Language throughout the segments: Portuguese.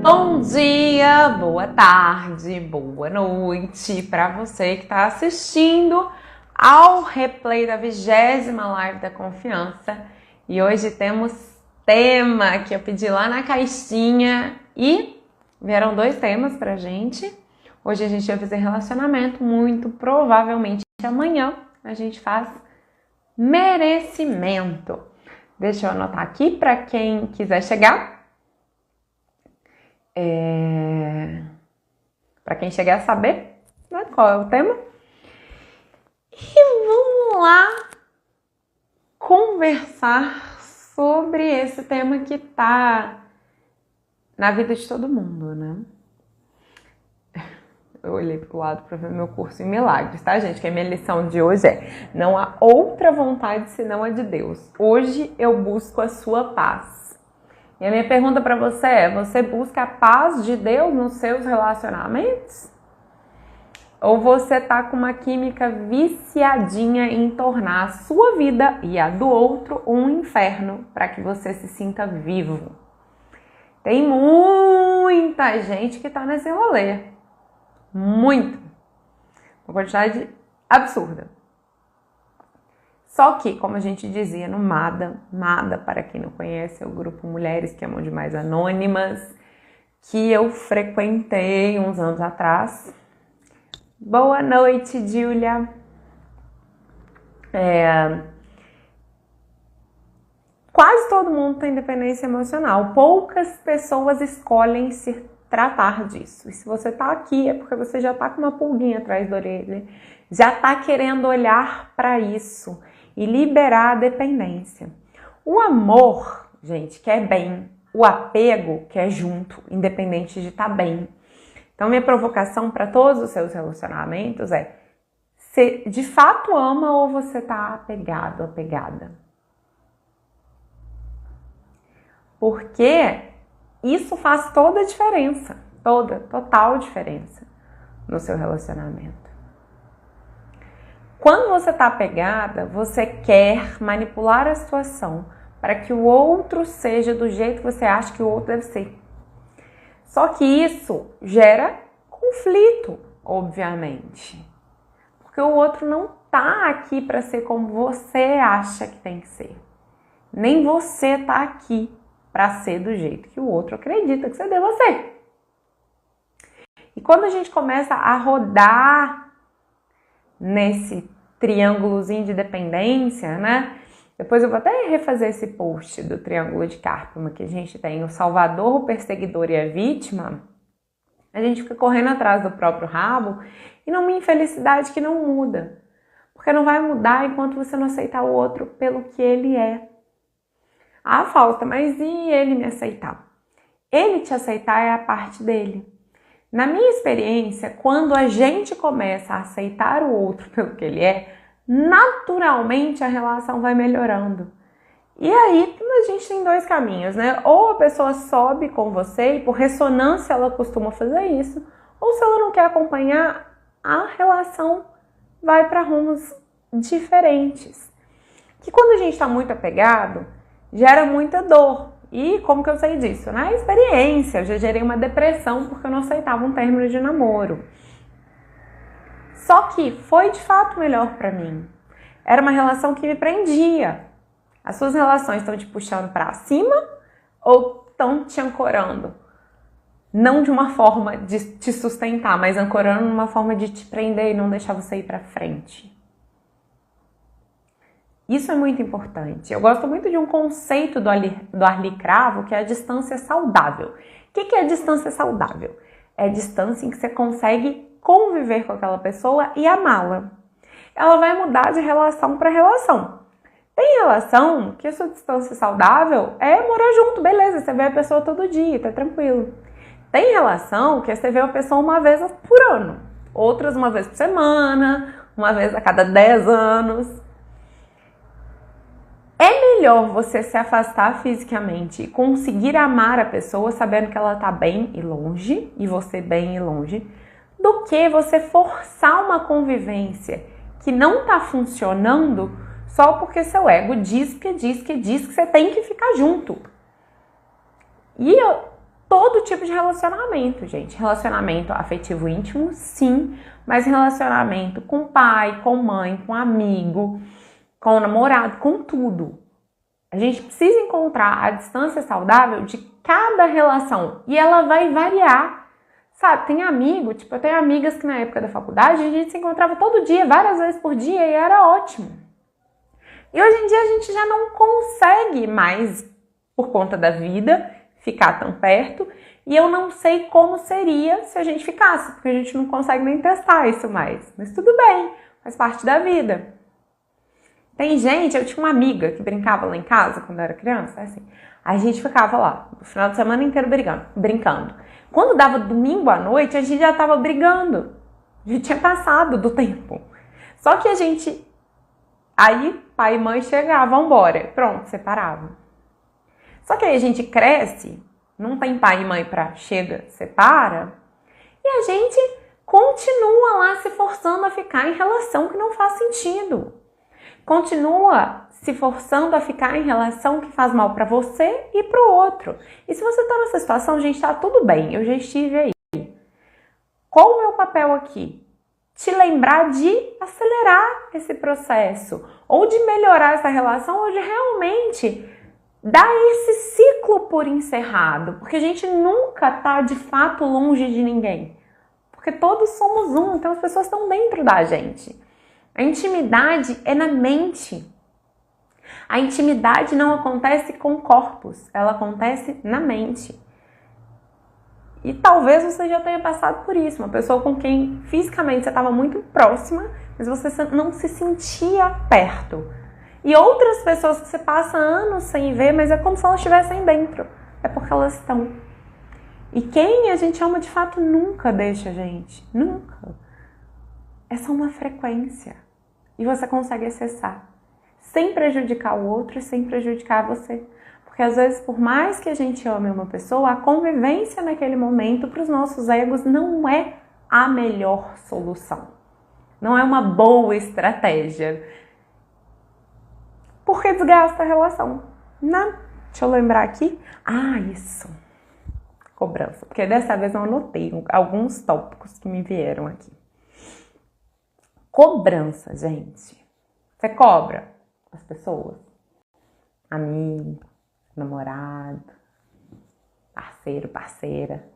Bom dia, boa tarde, boa noite para você que está assistindo ao replay da 20ª live da confiança. E hoje temos tema que eu pedi lá na caixinha e vieram 2 temas pra gente. Hoje a gente vai fazer relacionamento, muito provavelmente amanhã a gente faz merecimento. Deixa eu anotar aqui para quem quiser chegar. Para quem chegar a saber, né, qual é o tema. E vamos lá conversar sobre esse tema que tá na vida de todo mundo, né? Eu olhei pro lado para ver meu curso em milagres, tá, gente? Que a minha lição de hoje é: não há outra vontade senão a de Deus. Hoje eu busco a sua paz. E a minha pergunta para você é: você busca a paz de Deus nos seus relacionamentos? Ou você tá com uma química viciadinha em tornar a sua vida e a do outro um inferno para que você se sinta vivo? Tem muita gente que tá nesse rolê. Muito. Uma quantidade absurda. Só que, como a gente dizia no MADA, para quem não conhece, é o grupo Mulheres que Amam Demais Anônimas, que eu frequentei uns anos atrás. Boa noite, Júlia. Quase todo mundo tem dependência emocional. Poucas pessoas escolhem se tratar disso. E se você tá aqui é porque você já tá com uma pulguinha atrás da orelha, já tá querendo olhar para isso e liberar a dependência. O amor, gente, quer bem. O apego quer junto, independente de estar bem. Então, minha provocação para todos os seus relacionamentos é: você de fato ama ou você tá apegado, apegada? Porque isso faz toda a diferença, total diferença no seu relacionamento. Quando você está apegada, você quer manipular a situação para que o outro seja do jeito que você acha que o outro deve ser. Só que isso gera conflito, obviamente. Porque o outro não está aqui para ser como você acha que tem que ser. Nem você está aqui para ser do jeito que o outro acredita que você deva ser. E quando a gente começa a rodar nesse triângulozinho de dependência, né? Depois eu vou até refazer esse post do triângulo de Karpman, que a gente tem o salvador, o perseguidor e a vítima. A gente fica correndo atrás do próprio rabo e numa infelicidade que não muda. Porque não vai mudar enquanto você não aceitar o outro pelo que ele é. Ah, Fausta, mas e ele me aceitar? Ele te aceitar é a parte dele. Na minha experiência, quando a gente começa a aceitar o outro pelo que ele é, naturalmente a relação vai melhorando. E aí a gente tem 2 caminhos, né? Ou a pessoa sobe com você e por ressonância ela costuma fazer isso, ou se ela não quer acompanhar, a relação vai para rumos diferentes. Que quando a gente está muito apegado, gera muita dor. E como que eu sei disso? Na experiência, eu já gerei uma depressão porque eu não aceitava um término de namoro. Só que foi de fato melhor pra mim. Era uma relação que me prendia. As suas relações estão te puxando pra cima ou estão te ancorando? Não de uma forma de te sustentar, mas ancorando numa forma de te prender e não deixar você ir pra frente. Isso é muito importante. Eu gosto muito de um conceito do Arlie Cravo, que é a distância saudável. O que é a distância saudável? É a distância em que você consegue conviver com aquela pessoa e amá-la. Ela vai mudar de relação para relação. Tem relação que a sua distância saudável é morar junto, beleza, você vê a pessoa todo dia, tá tranquilo. Tem relação que você vê a pessoa uma vez por ano, outras uma vez por semana, uma vez a cada 10 anos. É melhor você se afastar fisicamente e conseguir amar a pessoa sabendo que ela tá bem e longe, e você bem e longe, do que você forçar uma convivência que não tá funcionando só porque seu ego diz que você tem que ficar junto. E todo todo tipo de relacionamento, gente. Relacionamento afetivo íntimo, sim, mas relacionamento com pai, com mãe, com amigo, com namorado, com tudo. A gente precisa encontrar a distância saudável de cada relação e ela vai variar. Sabe, tem amigo, tipo, eu tenho amigas que na época da faculdade a gente se encontrava todo dia, várias vezes por dia e era ótimo. E hoje em dia a gente já não consegue mais, por conta da vida, ficar tão perto. E eu não sei como seria se a gente ficasse, porque a gente não consegue nem testar isso mais. Mas tudo bem, faz parte da vida. Tem gente, eu tinha uma amiga que brincava lá em casa quando eu era criança, assim. A gente ficava lá, o final de semana inteiro brincando. Quando dava domingo à noite, a gente já tava brigando. A gente tinha passado do tempo. Só que a gente... Aí, pai e mãe chegavam, vambora. Pronto, separavam. Só que aí a gente cresce, não tem pai e mãe pra chega, separa. E a gente continua lá se forçando a ficar em relação que não faz sentido. Continua se forçando a ficar em relação que faz mal pra você e pro outro. E se você tá nessa situação, gente, tá tudo bem, eu já estive aí. Qual o meu papel aqui? Te lembrar de acelerar esse processo, ou de melhorar essa relação, ou de realmente dar esse ciclo por encerrado, porque a gente nunca tá de fato longe de ninguém, porque todos somos um, então as pessoas estão dentro da gente. A intimidade é na mente. A intimidade não acontece com corpos, ela acontece na mente. E talvez você já tenha passado por isso, uma pessoa com quem fisicamente você estava muito próxima, mas você não se sentia perto. E outras pessoas que você passa anos sem ver, mas é como se elas estivessem dentro. É porque elas estão. E quem a gente ama de fato nunca deixa a gente. Nunca. É só uma frequência. E você consegue acessar. Sem prejudicar o outro e sem prejudicar você. Porque às vezes, por mais que a gente ame uma pessoa, a convivência naquele momento para os nossos egos não é a melhor solução. Não é uma boa estratégia. Porque desgasta a relação. Não. Deixa eu lembrar aqui. Ah, isso. Cobrança. Porque dessa vez eu anotei alguns tópicos que me vieram aqui. Cobrança, gente. Você cobra as pessoas? Amigo, namorado, parceiro, parceira.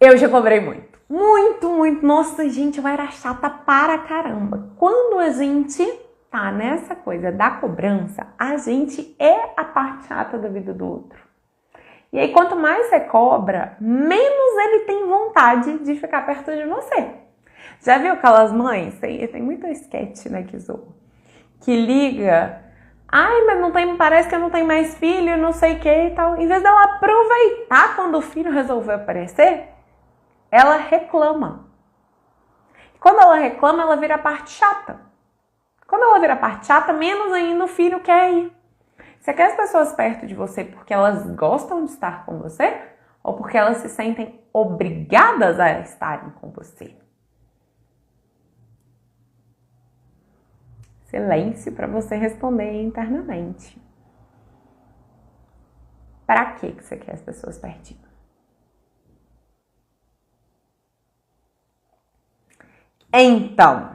Eu já cobrei muito. Muito, muito. Nossa, gente, eu era chata para caramba. Quando a gente tá nessa coisa da cobrança, a gente é a parte chata da vida do outro. E aí, quanto mais você cobra, menos ele tem vontade de ficar perto de você. Já viu aquelas mães? Tem muito sketch, né, que zoa. Que liga... Ai, mas não tem, parece que eu não tenho mais filho, não sei o que e tal. Em vez dela aproveitar quando o filho resolveu aparecer, ela reclama. E quando ela reclama, ela vira a parte chata. Quando ela vira a parte chata, menos ainda o filho quer ir. Você quer as pessoas perto de você porque elas gostam de estar com você? Ou porque elas se sentem obrigadas a estarem com você? Silêncio para você responder internamente. Para que você quer as pessoas pertinho? Então,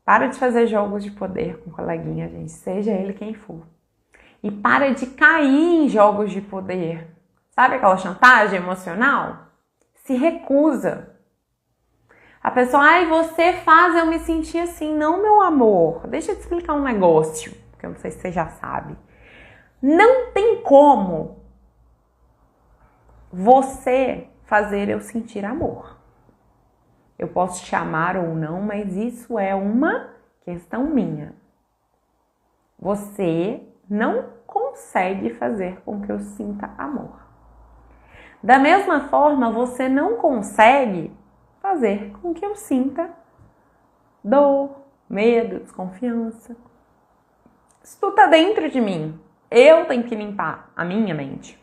para de fazer jogos de poder com o coleguinha, gente, seja ele quem for. E para de cair em jogos de poder. Sabe aquela chantagem emocional? Se recusa. A pessoa, ai, você faz eu me sentir assim. Não, meu amor, deixa eu te explicar um negócio, porque eu não sei se você já sabe. Não tem como você fazer eu sentir amor. Eu posso te amar ou não, mas isso é uma questão minha. Você não consegue fazer com que eu sinta amor. Da mesma forma, você não consegue fazer com que eu sinta dor, medo, desconfiança. Isso tudo tá dentro de mim. Eu tenho que limpar a minha mente.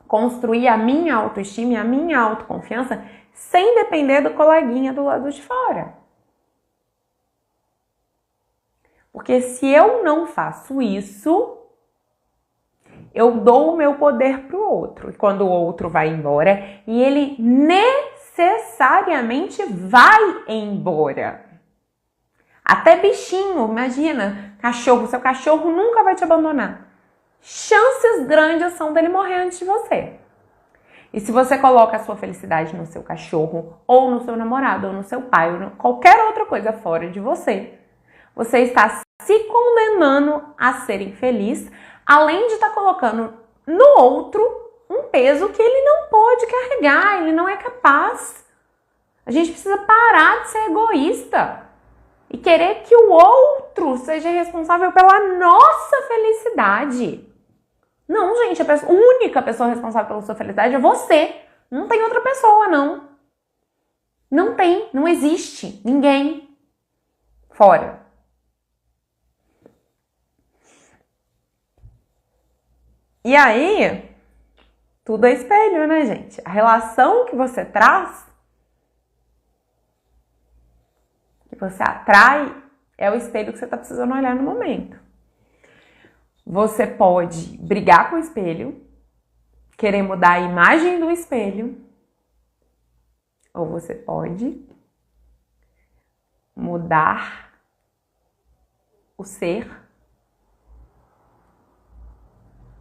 Construir a minha autoestima e a minha autoconfiança sem depender do coleguinha do lado de fora. Porque se eu não faço isso, eu dou o meu poder pro outro. E quando o outro vai embora, e ele necessariamente vai embora. Até bichinho, imagina, cachorro, seu cachorro nunca vai te abandonar. Chances grandes são dele morrer antes de você. E se você coloca a sua felicidade no seu cachorro, ou no seu namorado, ou no seu pai, ou qualquer outra coisa fora de você, você está se condenando a ser infeliz, além de estar colocando no outro um peso que ele não pode carregar, ele não é capaz. A gente precisa parar de ser egoísta e querer que o outro seja responsável pela nossa felicidade. Não, gente, a única pessoa responsável pela sua felicidade é você. Não tem outra pessoa, não. Não tem, não existe ninguém fora. E aí, tudo é espelho, né, gente? A relação que você traz, que você atrai, é o espelho que você está precisando olhar no momento. Você pode brigar com o espelho, querer mudar a imagem do espelho, ou você pode mudar o ser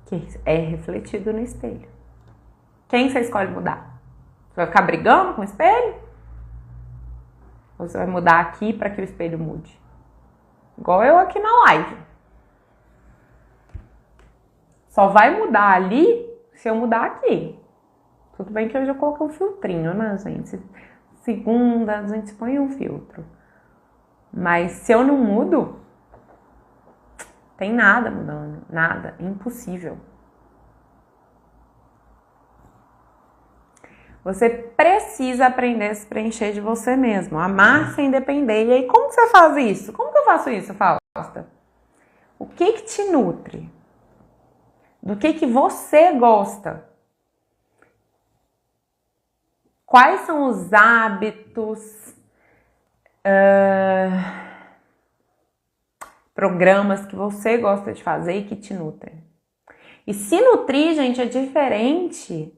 que é refletido no espelho. Quem você escolhe mudar? Você vai ficar brigando com o espelho? Ou você vai mudar aqui para que o espelho mude? Igual eu aqui na live. Só vai mudar ali se eu mudar aqui. Tudo bem que hoje eu coloquei um filtrinho, né, gente? Segunda, a gente põe um filtro. Mas se eu não mudo, tem nada mudando. Nada. É impossível. Você precisa aprender a se preencher de você mesmo. Amar sem depender. E aí, como que você faz isso? Como que eu faço isso, Fausta? O que te nutre? Do que você gosta? Quais são os hábitos, programas que você gosta de fazer e que te nutrem? E se nutrir, gente, é diferente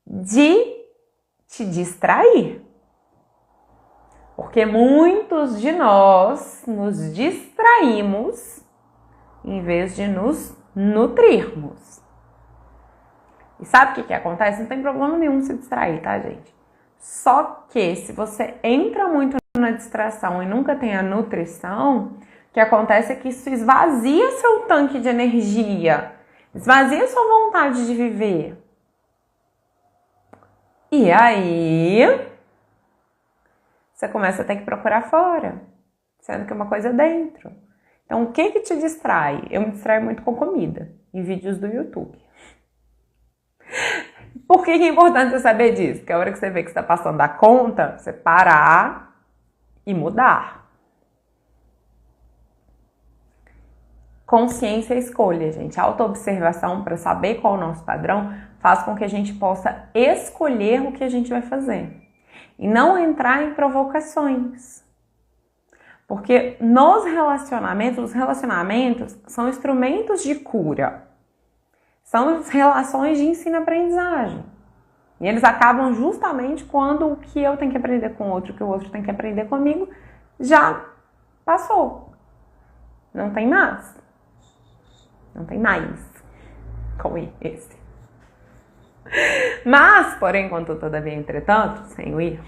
de te distrair. Porque muitos de nós nos distraímos em vez de nos nutrirmos. E sabe o que acontece? Não tem problema nenhum se distrair, tá, gente? Só que se você entra muito na distração e nunca tem a nutrição, o que acontece é que isso esvazia seu tanque de energia, esvazia sua vontade de viver. E aí, você começa a ter que procurar fora, sendo que é uma coisa dentro. Então, o que te distrai? Eu me distraio muito com comida e vídeos do YouTube. Por que é importante você saber disso? Porque a hora que você vê que você está passando da conta, você parar e mudar. Consciência e escolha, gente. Autoobservação para saber qual é o nosso padrão faz com que a gente possa escolher o que a gente vai fazer. E não entrar em provocações. Porque nos relacionamentos, os relacionamentos são instrumentos de cura. São as relações de ensino-aprendizagem. E eles acabam justamente quando o que eu tenho que aprender com o outro, o que o outro tem que aprender comigo, já passou. Não tem mais. Não tem mais com esse. Mas, porém, contudo, todavia, entretanto, sem o ir,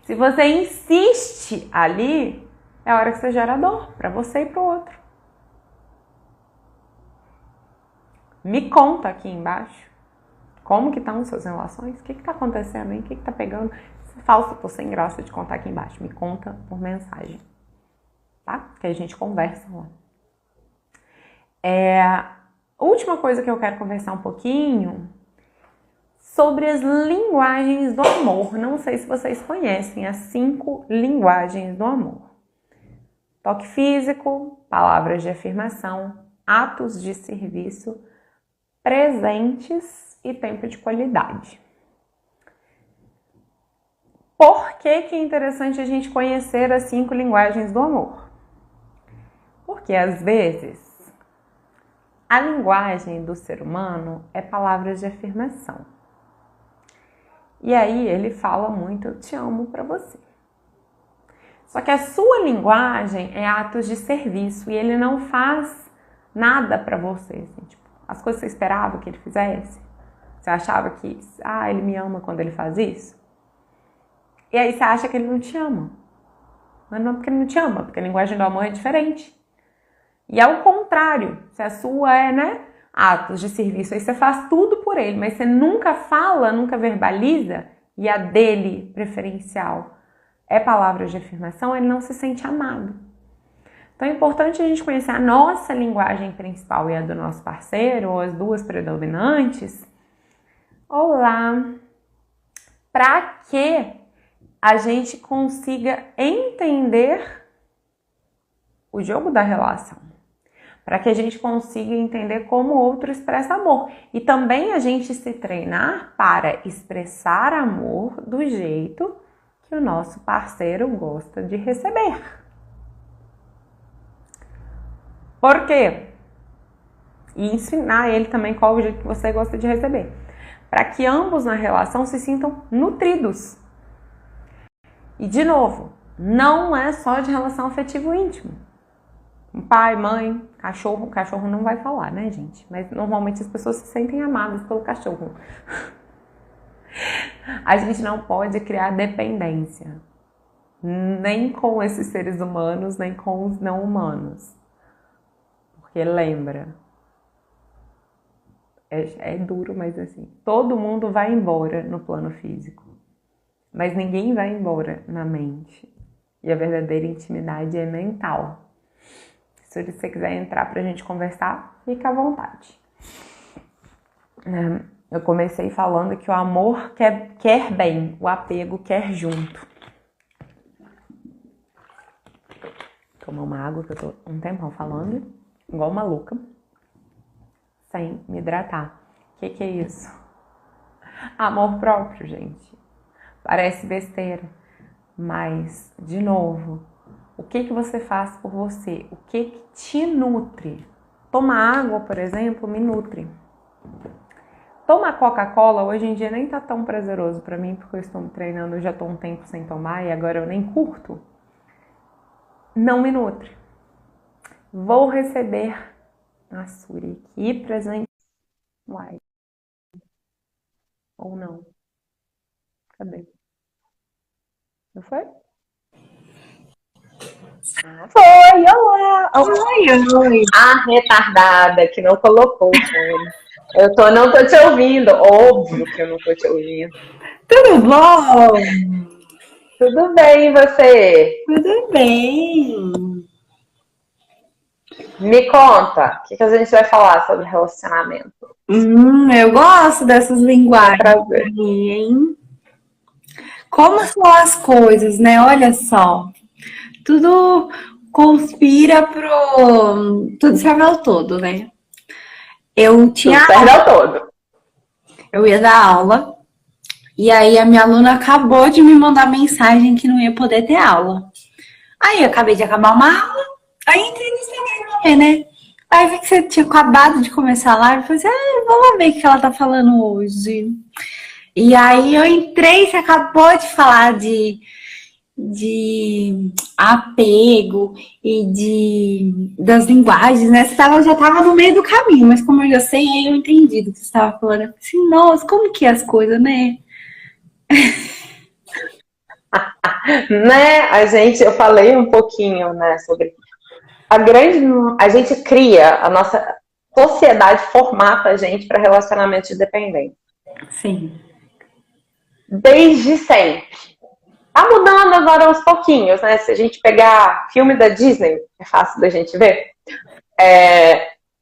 se você insiste ali, é a hora que você gera dor para você e para o outro. Me conta aqui embaixo como que estão as suas relações, o que está acontecendo aí, o que está pegando. Falso, tô sem graça de contar aqui embaixo. Me conta por mensagem, tá? Que a gente conversa lá. Última coisa que eu quero conversar um pouquinho sobre as linguagens do amor. Não sei se vocês conhecem as 5 linguagens do amor. Toque físico, palavras de afirmação, atos de serviço, presentes e tempo de qualidade. Por que é interessante a gente conhecer as 5 linguagens do amor? Porque às vezes A linguagem do ser humano é palavras de afirmação. E aí ele fala muito, eu te amo pra você. Só que a sua linguagem é atos de serviço e ele não faz nada pra você. Assim, tipo, as coisas que você esperava que ele fizesse. Você achava que, ele me ama quando ele faz isso? E aí você acha que ele não te ama. Mas não é porque ele não te ama, porque a linguagem do amor é diferente. E ao contrário, se a sua é, atos de serviço, aí você faz tudo por ele, mas você nunca fala, nunca verbaliza, e a dele, preferencial, é palavras de afirmação, ele não se sente amado. Então é importante a gente conhecer a nossa linguagem principal e a do nosso parceiro, ou as duas predominantes, para que a gente consiga entender o jogo da relação. Para que a gente consiga entender como o outro expressa amor. E também a gente se treinar para expressar amor do jeito que o nosso parceiro gosta de receber. Por quê? E ensinar ele também qual é o jeito que você gosta de receber. Para que ambos na relação se sintam nutridos. E de novo, não é só de relação afetivo íntimo. Pai, mãe, cachorro. Cachorro não vai falar, né, gente? Mas normalmente as pessoas se sentem amadas pelo cachorro. A gente não pode criar dependência. Nem com esses seres humanos, nem com os não humanos. Porque lembra, é duro, mas assim, todo mundo vai embora no plano físico. Mas ninguém vai embora na mente. E a verdadeira intimidade é mental. Se você quiser entrar pra gente conversar, fica à vontade. Eu comecei falando que o amor quer bem, o apego quer junto. Tomar uma água, que eu tô um tempão falando, igual maluca, sem me hidratar. O que é isso? Amor próprio, gente. Parece besteira, mas, de novo, o que você faz por você? O que te nutre? Tomar água, por exemplo, me nutre. Tomar Coca-Cola hoje em dia nem tá tão prazeroso pra mim, porque eu estou me treinando, eu já tô um tempo sem tomar e agora eu nem curto. Não me nutre. Vou receber a Suri aqui presente. Uai. Ou não? Cadê? Não foi? Foi, olá! Oi. A retardada que não colocou o fone. Não tô te ouvindo. Óbvio que eu não tô te ouvindo. Tudo bom? Tudo bem, e você? Tudo bem. Me conta, o que a gente vai falar sobre relacionamento? Eu gosto dessas linguagens Prazer. aí, hein? Como são as coisas, né? Olha só. Tudo conspira Tudo serve ao todo, né? Tudo serve ao todo. Eu ia dar aula, e aí a minha aluna acabou de me mandar mensagem que não ia poder ter aula. Aí eu acabei de acabar uma aula, aí entrei no Instagram pra ver, né? Aí vi que você tinha acabado de começar a live, eu falei assim, vamos ver o que ela tá falando hoje. E aí eu entrei, você acabou de falar de apego e das linguagens, né? Já estava no meio do caminho, mas como eu já sei, aí eu entendi do que você estava falando. Eu falei assim, nossa, como que é as coisas, né? Eu falei um pouquinho, né, sobre a gente cria, a nossa sociedade formata a gente para relacionamento de dependência. Sim. Desde sempre. Tá mudando agora aos pouquinhos, né? Se a gente pegar filme da Disney, é fácil da gente ver.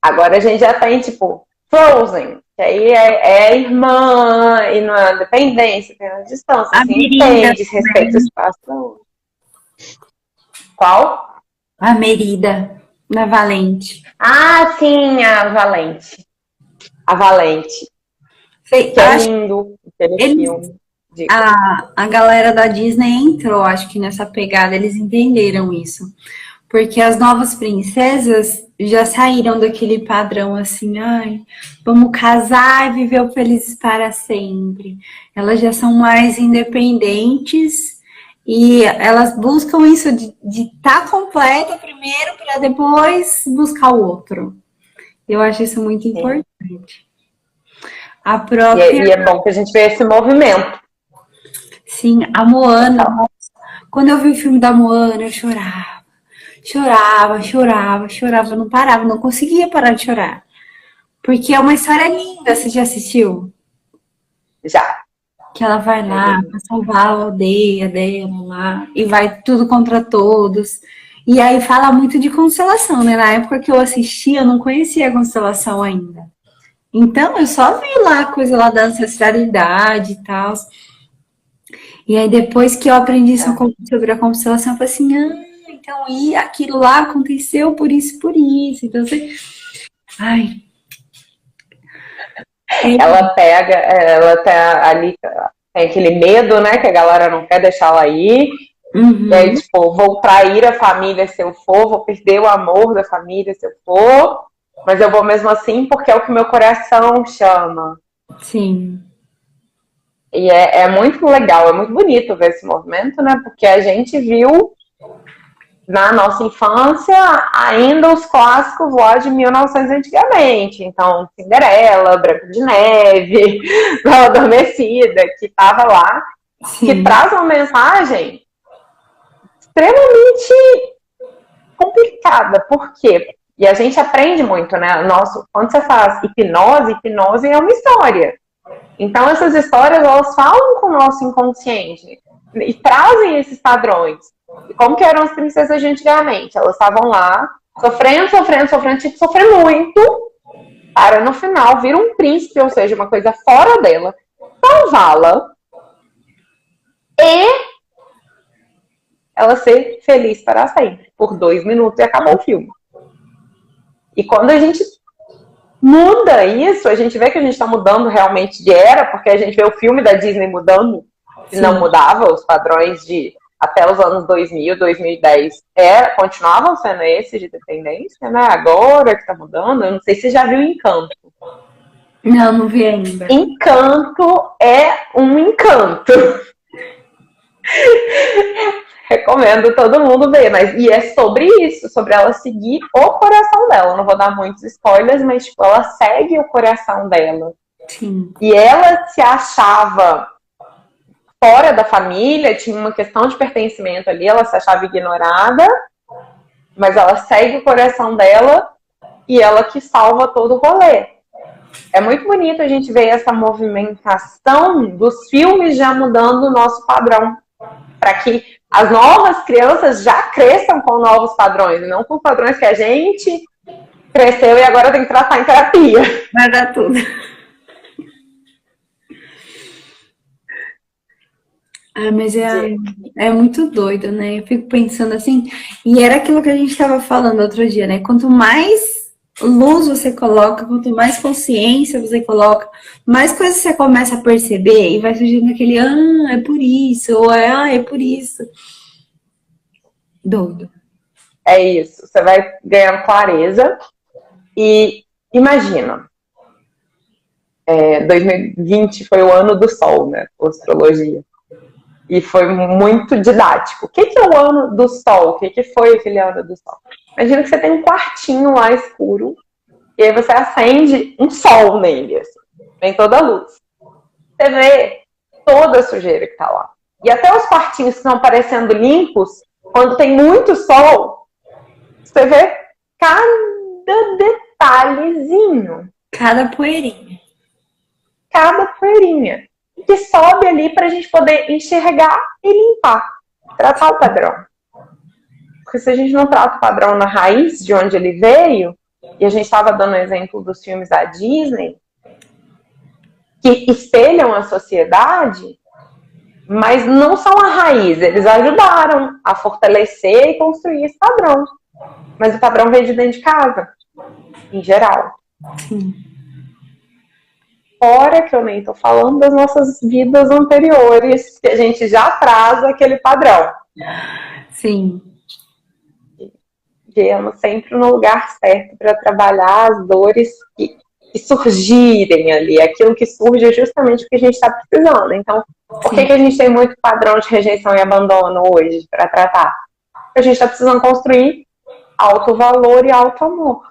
Agora a gente já tem, tipo, Frozen, que aí é irmã e não é dependência, tem uma distância, assim, entende, respeita o espaço. Qual? A Merida, na Valente. Ah, sim, a Valente. A Valente. Que é lindo aquele filme. A galera da Disney entrou, acho que nessa pegada, eles entenderam isso. Porque as novas princesas já saíram daquele padrão assim, ai, vamos casar e viver felizes para sempre. Elas já são mais independentes e elas buscam isso de estar completa primeiro para depois buscar o outro. Eu acho isso muito importante. A própria. E é bom que a gente vê esse movimento. Sim, a Moana. Quando eu vi o filme da Moana, eu chorava. Chorava, não parava, não conseguia parar de chorar. Porque é uma história linda, você já assistiu? Já. Que ela vai lá pra salvar a aldeia dela lá, e vai tudo contra todos. E aí fala muito de constelação, né? Na época que eu assisti, eu não conhecia a constelação ainda. Então, eu só vi lá a coisa lá da ancestralidade e tal. E aí, depois que eu aprendi sobre a constelação, eu falei assim, então, e aquilo lá aconteceu por isso, por isso. Então, você... Ai. Ela tá ali, tem aquele medo, né, que a galera não quer deixar ela ir. Uhum. E aí, tipo, vou trair a família se eu for, vou perder o amor da família se eu for, mas eu vou mesmo assim porque é o que meu coração chama. Sim. E é muito legal, é muito bonito ver esse movimento, né? Porque a gente viu na nossa infância ainda os clássicos lá de 1900 antigamente. Então, Cinderela, Branca de Neve, Bela Adormecida, que tava lá, Sim. que traz uma mensagem extremamente complicada. Por quê? E a gente aprende muito, né? Quando você faz hipnose é uma história. Então, essas histórias, elas falam com o nosso inconsciente e trazem esses padrões. E como que eram as princesas de antigamente? Elas estavam lá, sofrendo, tinha que sofrer muito, para no final vir um príncipe, ou seja, uma coisa fora dela, salvá-la e ela ser feliz para sempre. Por 2 minutos e acabou o filme. E quando a gente muda isso, a gente vê que a gente está mudando realmente de era, porque a gente vê o filme da Disney mudando, e não mudava os padrões de até os anos 2000, 2010, continuavam sendo esses de dependência, né? Agora que está mudando, eu não sei se você já viu Encanto. Não vi ainda. Encanto é um encanto. Recomendo todo mundo ver, e é sobre isso, sobre ela seguir o coração dela. Não vou dar muitos spoilers, mas tipo, ela segue o coração dela. Sim. E ela se achava fora da família, tinha uma questão de pertencimento ali, ela se achava ignorada, mas ela segue o coração dela e ela que salva todo o rolê. É muito bonito a gente ver essa movimentação dos filmes já mudando o nosso padrão, para que as novas crianças já cresçam com novos padrões, e não com padrões que a gente cresceu e agora tem que tratar em terapia. Vai dar tudo. Mas é muito doido, né? Eu fico pensando assim, e era aquilo que a gente estava falando outro dia, né? Quanto mais luz você coloca, quanto mais consciência você coloca, mais coisas você começa a perceber e vai surgindo aquele, é por isso, ou é por isso. Doido. É isso, você vai ganhando clareza e imagina, 2020 foi o ano do Sol, né? Astrologia. E foi muito didático. O que é o ano do Sol? O que foi aquele ano do Sol? Imagina que você tem um quartinho lá escuro e aí você acende um sol nele, assim, vem toda a luz. Você vê toda a sujeira que tá lá. E até os quartinhos que estão parecendo limpos, quando tem muito sol, você vê cada detalhezinho. Cada poeirinha. Cada poeirinha. Que sobe ali para a gente poder enxergar e limpar. Tratar o padrão. Porque se a gente não trata o padrão na raiz de onde ele veio, e a gente estava dando exemplo dos filmes da Disney, que espelham a sociedade, mas não são a raiz. Eles ajudaram a fortalecer e construir esse padrão. Mas o padrão veio de dentro de casa, em geral. Sim. Fora que eu nem estou falando das nossas vidas anteriores, que a gente já traz aquele padrão. Sim. viemos sempre no lugar certo para trabalhar as dores que surgirem ali. Aquilo que surge é justamente o que a gente está precisando. Então, por que a gente tem muito padrão de rejeição e abandono hoje para tratar? Porque a gente está precisando construir alto valor e alto amor.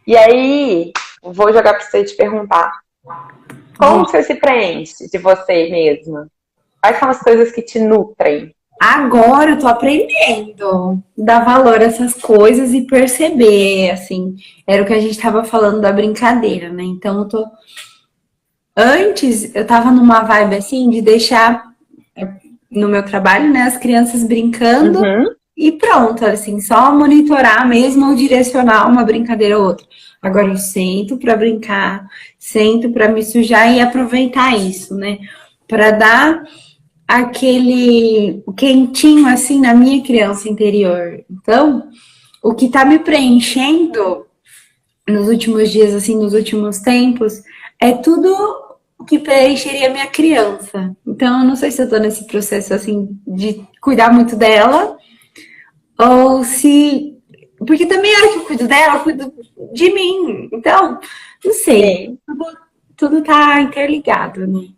E aí, vou jogar para você te perguntar. Como você se preenche de você mesma? Quais são as coisas que te nutrem? Agora eu tô aprendendo a dar valor a essas coisas e perceber, assim, era o que a gente tava falando da brincadeira, né? Então eu tô. Antes eu tava numa vibe assim de deixar no meu trabalho, né, as crianças brincando e pronto, assim, só monitorar mesmo ou direcionar uma brincadeira ou outra. Agora eu sento pra brincar, sento pra me sujar e aproveitar isso, né? Pra dar aquele quentinho assim na minha criança interior. Então, o que tá me preenchendo nos últimos dias, assim, nos últimos tempos, é tudo o que preencheria minha criança. Então, eu não sei se eu tô nesse processo, assim, de cuidar muito dela, ou se... Porque também a hora que eu cuido dela, eu cuido de mim. Então, não sei. Tudo tá interligado, né?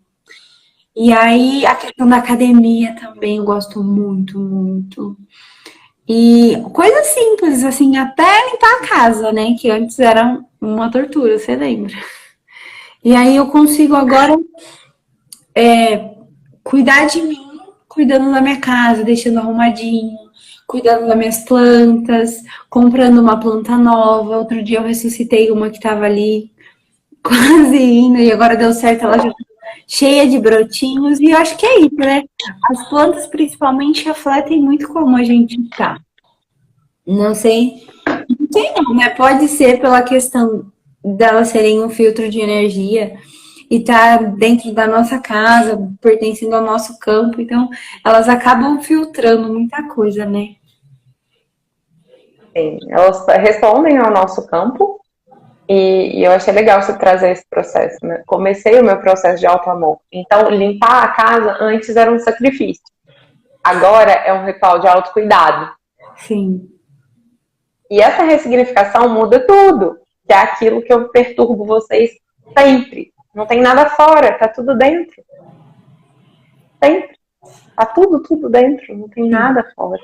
E aí, a questão da academia também eu gosto muito, muito. E coisas simples, assim, até limpar a casa, né? Que antes era uma tortura, você lembra? E aí eu consigo agora cuidar de mim, cuidando da minha casa, deixando arrumadinho, cuidando das minhas plantas, comprando uma planta nova. Outro dia eu ressuscitei uma que tava ali quase indo e agora deu certo, ela já cheia de brotinhos, e eu acho que é isso, né? As plantas, principalmente, refletem muito como a gente tá. Não sei não, né? Pode ser pela questão delas serem um filtro de energia e tá dentro da nossa casa, pertencendo ao nosso campo, então elas acabam filtrando muita coisa, né? Sim, elas respondem ao nosso campo. E eu achei legal você trazer esse processo, né? Comecei o meu processo de auto-amor. Então, limpar a casa antes era um sacrifício. Agora é um ritual de autocuidado. Sim. E essa ressignificação muda tudo. Que é aquilo que eu perturbo vocês sempre. Não tem nada fora, tá tudo dentro. Sempre. Tá tudo dentro, não tem nada fora.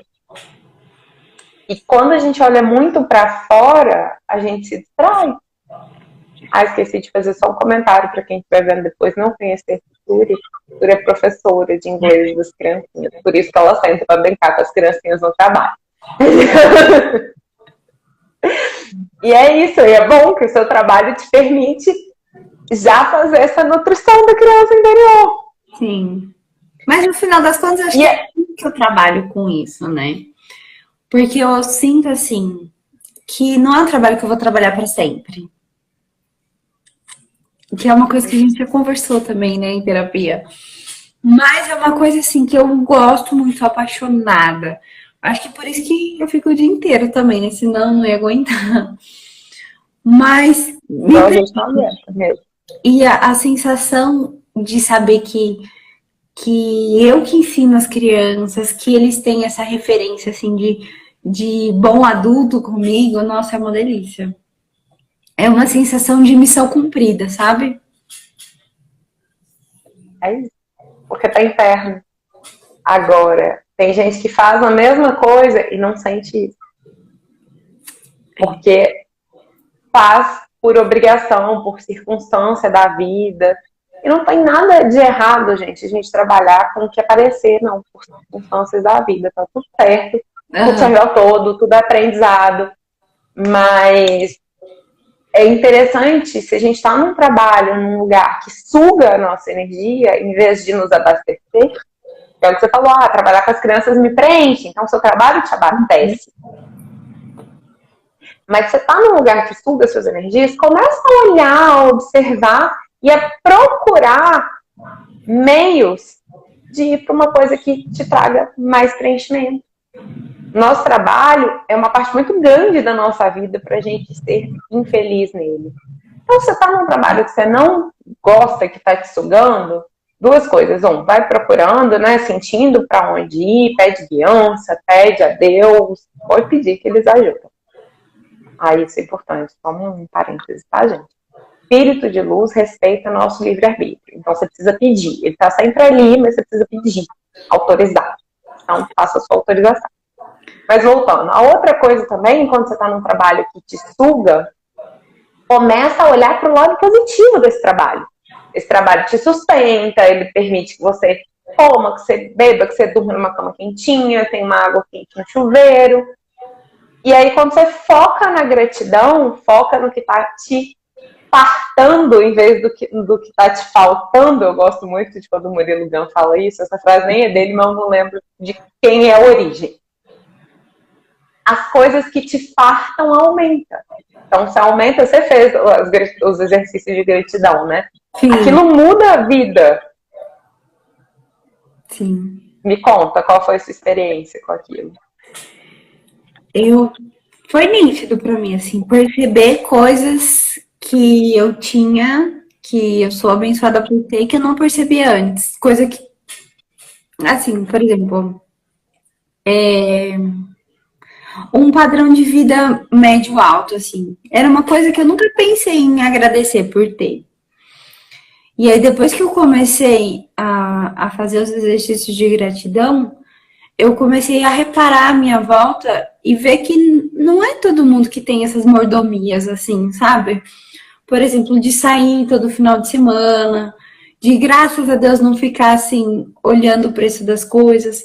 E quando a gente olha muito para fora, a gente se distrai. Esqueci de fazer só um comentário para quem estiver vendo depois não conhecer Futuri. Futuri é professora de inglês das criancinhas, por isso que ela senta para brincar com as criancinhas no trabalho. E é isso, e é bom que o seu trabalho te permite já fazer essa nutrição da criança interior. Sim. Mas no final das contas, acho que eu trabalho com isso, né? Porque eu sinto, assim, que não é um trabalho que eu vou trabalhar para sempre. Que é uma coisa que a gente já conversou também, né, em terapia. Mas é uma coisa, assim, que eu gosto muito, sou apaixonada. Acho que por isso que eu fico o dia inteiro também, né? Senão eu não ia aguentar. Mas... Então a gente não aguenta mesmo. E a sensação de saber que eu que ensino as crianças, que eles têm essa referência, assim, de bom adulto comigo, nossa, é uma delícia. É uma sensação de missão cumprida, sabe? É isso. Porque tá interno. Agora, tem gente que faz a mesma coisa e não sente isso. Porque faz por obrigação, por circunstância da vida. E não tem nada de errado, gente, a gente trabalhar com o que aparecer, não, por circunstâncias da vida. Tá tudo certo, tudo serve ao todo, tudo é aprendizado. Mas é interessante, se a gente está num trabalho, num lugar que suga a nossa energia, em vez de nos abastecer, que é o que você falou, trabalhar com as crianças me preenche, então o seu trabalho te abastece. Mas você está num lugar que suga suas energias, começa a olhar, a observar e a procurar meios de ir para uma coisa que te traga mais preenchimento. Nosso trabalho é uma parte muito grande da nossa vida para a gente ser infeliz nele. Então, se você está num trabalho que você não gosta, que está te sugando, duas coisas. Um, vai procurando, né? Sentindo para onde ir, pede guiança, pede a Deus, pode pedir que eles ajudam. Aí isso é importante, só um parênteses, tá, gente? Espírito de luz respeita nosso livre-arbítrio. Então você precisa pedir. Ele está sempre ali, mas você precisa pedir, autorizar. Então faça a sua autorização. Mas voltando, a outra coisa também, quando você está num trabalho que te suga, começa a olhar para o lado positivo desse trabalho. Esse trabalho te sustenta, ele permite que você coma, que você beba, que você durma numa cama quentinha, tem uma água quente no chuveiro. E aí, quando você foca na gratidão, foca no que está te fartando em vez do que está te faltando. Eu gosto muito de quando o Murilo Gun fala isso. Essa frase nem é dele, mas eu não lembro de quem é a origem. As coisas que te fartam aumentam. Então, você aumenta, você fez os exercícios de gratidão, né? Sim. Aquilo muda a vida. Sim. Me conta, qual foi a sua experiência com aquilo? Foi nítido pra mim, assim, perceber coisas que eu tinha, que eu sou abençoada por ter, que eu não percebia antes. Coisa que, assim, por exemplo, um padrão de vida médio-alto, assim. Era uma coisa que eu nunca pensei em agradecer por ter. E aí, depois que eu comecei a fazer os exercícios de gratidão, eu comecei a reparar a minha volta e ver que não é todo mundo que tem essas mordomias, assim, sabe? Por exemplo, de sair todo final de semana, de, graças a Deus, não ficar, assim, olhando o preço das coisas.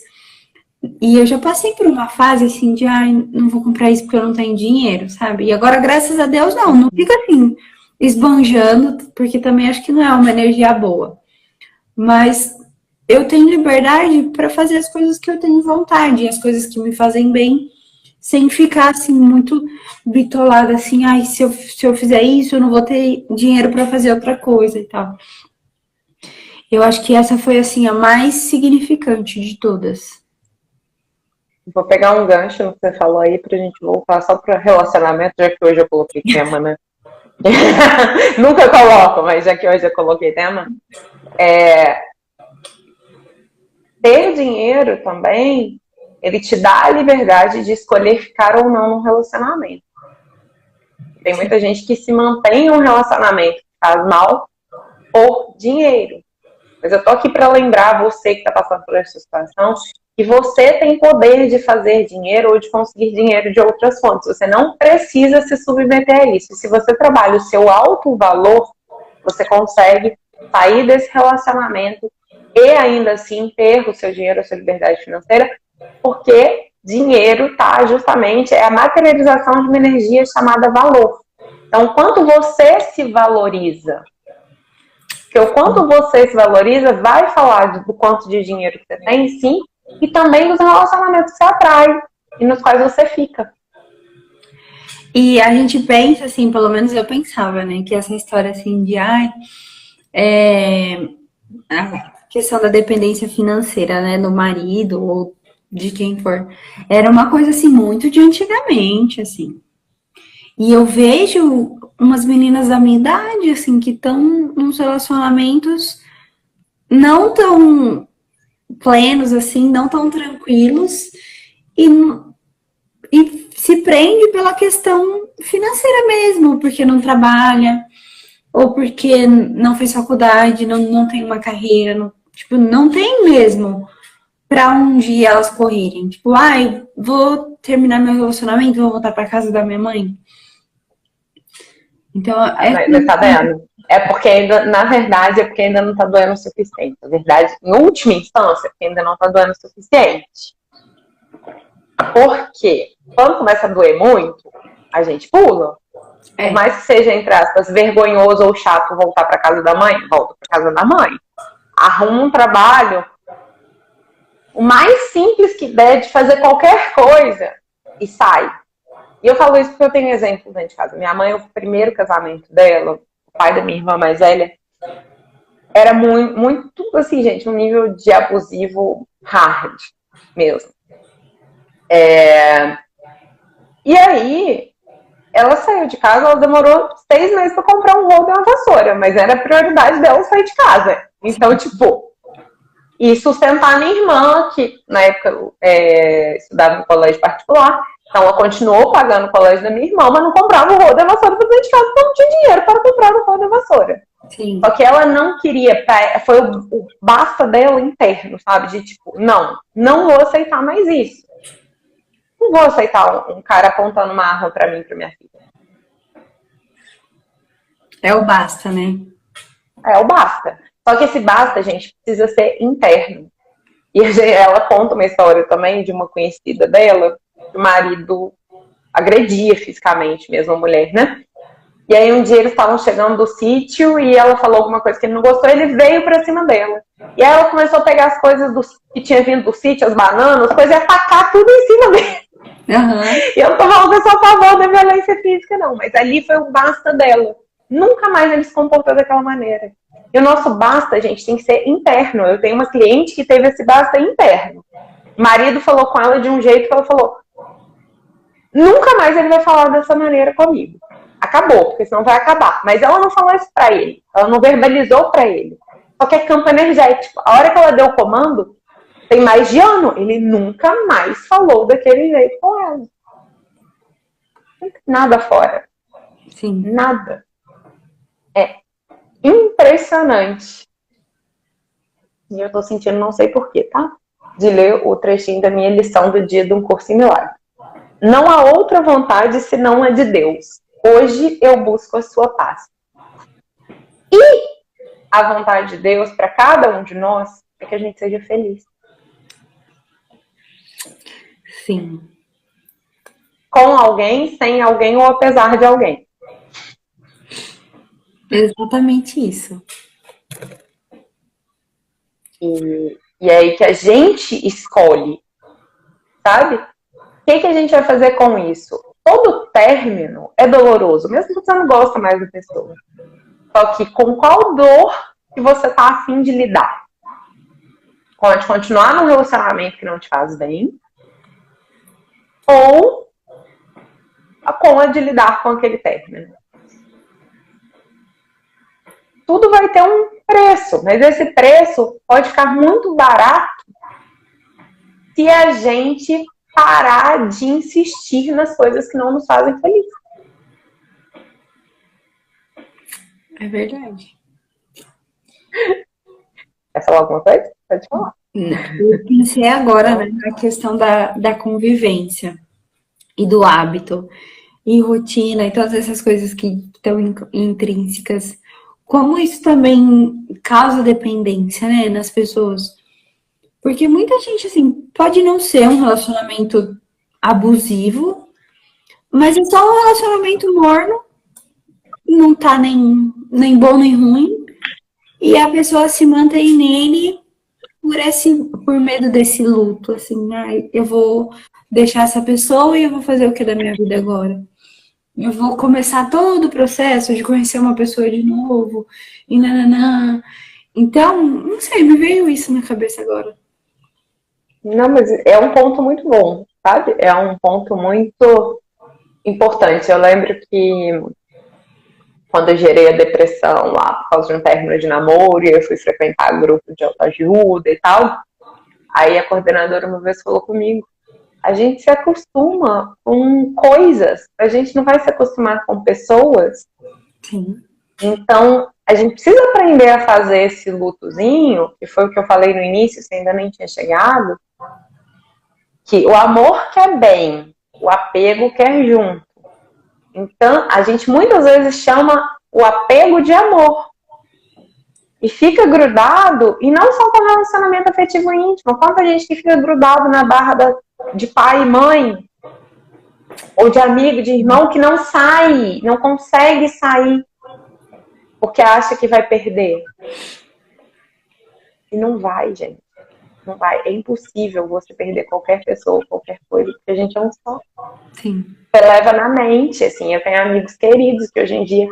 E eu já passei por uma fase, assim, de, não vou comprar isso porque eu não tenho dinheiro, sabe? E agora, graças a Deus, não fica, assim, esbanjando, porque também acho que não é uma energia boa. Mas eu tenho liberdade para fazer as coisas que eu tenho vontade, as coisas que me fazem bem, sem ficar, assim, muito bitolada, assim, se eu fizer isso, eu não vou ter dinheiro para fazer outra coisa e tal. Eu acho que essa foi, assim, a mais significante de todas. Vou pegar um gancho no que você falou aí pra gente voltar só para relacionamento, já que hoje eu coloquei tema, né? Nunca coloco, mas já que hoje eu coloquei tema. Ter dinheiro também, ele te dá a liberdade de escolher ficar ou não num relacionamento. Tem muita gente que se mantém em um relacionamento que faz mal por dinheiro. Mas eu tô aqui para lembrar você que está passando por essa situação que você tem poder de fazer dinheiro ou de conseguir dinheiro de outras fontes. Você não precisa se submeter a isso. Se você trabalha o seu alto valor, você consegue sair desse relacionamento e ainda assim ter o seu dinheiro, a sua liberdade financeira, porque dinheiro justamente é a materialização de uma energia chamada valor. Então, quanto você se valoriza? Porque o quanto você se valoriza vai falar do quanto de dinheiro que você tem, sim, e também dos relacionamentos que você atrai e nos quais você fica. E a gente pensa, assim, pelo menos eu pensava, né, que essa história, assim, de, a questão da dependência financeira, né, do marido ou de quem for, era uma coisa, assim, muito de antigamente, assim. E eu vejo umas meninas da minha idade, assim, que estão nos relacionamentos não tão plenos, assim, não tão tranquilos, e se prende pela questão financeira mesmo, porque não trabalha, ou porque não fez faculdade, não tem uma carreira, não tem mesmo pra um dia elas correrem. Tipo, vou terminar meu relacionamento, vou voltar pra casa da minha mãe. Então, tá vendo? É porque ainda, na verdade, porque ainda não tá doendo o suficiente. Na verdade, em última instância, porque ainda não tá doendo o suficiente. Porque quando começa a doer muito, a gente pula. Por mais que seja, entre aspas, vergonhoso ou chato voltar pra casa da mãe, volta pra casa da mãe. Arruma um trabalho, o mais simples que der de fazer qualquer coisa e sai. E eu falo isso porque eu tenho exemplos dentro de casa. Minha mãe, o primeiro casamento dela, o pai da minha irmã mais velha, era muito, assim, gente, um nível de abusivo hard mesmo. E aí, ela saiu de casa, ela demorou 6 meses pra comprar um rolo e uma vassoura, mas era a prioridade dela sair de casa. Então, tipo, e sustentar a minha irmã, que na época estudava em colégio particular. Então ela continuou pagando o colégio da minha irmã, mas não comprava o rolo da vassoura para dentro de casa, porque não tinha dinheiro para comprar o rolo da vassoura. Sim. Só que ela não queria, foi o basta dela interno, sabe? De tipo, não vou aceitar mais isso. Não vou aceitar um cara apontando uma arma para mim e para minha filha. É o basta, né? É o basta. Só que esse basta, gente, precisa ser interno. E ela conta uma história também de uma conhecida dela, que o marido agredia fisicamente mesmo a mulher, né? E aí um dia eles estavam chegando do sítio e ela falou alguma coisa que ele não gostou, ele veio pra cima dela. E aí ela começou a pegar as coisas que tinha vindo do sítio, as bananas, as coisas, e atacar tudo em cima dele. Uhum. E eu não tô falando que eu sou a favor da violência física, não, mas ali foi o basta dela. Nunca mais ele se comportou daquela maneira. E o nosso basta, gente, tem que ser interno. Eu tenho uma cliente que teve esse basta interno. O marido falou com ela de um jeito que ela falou: nunca mais ele vai falar dessa maneira comigo. Acabou, porque senão vai acabar. Mas ela não falou isso pra ele. Ela não verbalizou pra ele. Só que é campo energético. A hora que ela deu o comando, tem mais de ano. Ele nunca mais falou daquele jeito com ela. Nada fora. Sim. Nada. É impressionante. E eu tô sentindo, não sei porquê, tá? De ler o trechinho da minha lição do dia de um curso em milagre. Não há outra vontade senão a de Deus. Hoje eu busco a sua paz. E a vontade de Deus para cada um de nós é que a gente seja feliz. Sim. Com alguém, sem alguém ou apesar de alguém. Exatamente isso. E é aí que a gente escolhe, sabe? O que a gente vai fazer com isso? Todo término é doloroso, mesmo que você não gosta mais da pessoa. Só que com qual dor que você tá a fim de lidar? Pode continuar num relacionamento que não te faz bem, ou com a de lidar com aquele término. Tudo vai ter um preço, mas esse preço pode ficar muito barato se a gente parar de insistir nas coisas que não nos fazem feliz. É verdade. Quer falar alguma coisa? Pode falar. Eu pensei agora, né, na questão da convivência e do hábito e rotina e todas essas coisas que estão intrínsecas. Como isso também causa dependência, né, nas pessoas. Porque muita gente, assim, pode não ser um relacionamento abusivo, mas é só um relacionamento morno, não tá nem bom nem ruim, e a pessoa se mantém nele por medo desse luto, assim, eu vou deixar essa pessoa e eu vou fazer o que da minha vida agora? Eu vou começar todo o processo de conhecer uma pessoa de novo, e nananã. Então, não sei, me veio isso na cabeça agora. Não, mas é um ponto muito bom, sabe? É um ponto muito importante. Eu lembro que quando eu gerei a depressão lá por causa de um término de namoro, e eu fui frequentar grupo de autoajuda e tal, aí a coordenadora uma vez falou comigo: a gente se acostuma com coisas, a gente não vai se acostumar com pessoas. Sim. Então, a gente precisa aprender a fazer esse lutozinho, que foi o que eu falei no início, você ainda nem tinha chegado, que o amor quer bem, o apego quer junto. Então, a gente muitas vezes chama o apego de amor. E fica grudado, e não só com relacionamento afetivo íntimo, quanta gente que fica grudado na barra de pai e mãe, ou de amigo, de irmão, que não sai, não consegue sair, porque acha que vai perder. E não vai, gente. Não vai. É impossível você perder qualquer pessoa, qualquer coisa, porque a gente é um só. Sim. Você leva na mente, assim. Eu tenho amigos queridos que hoje em dia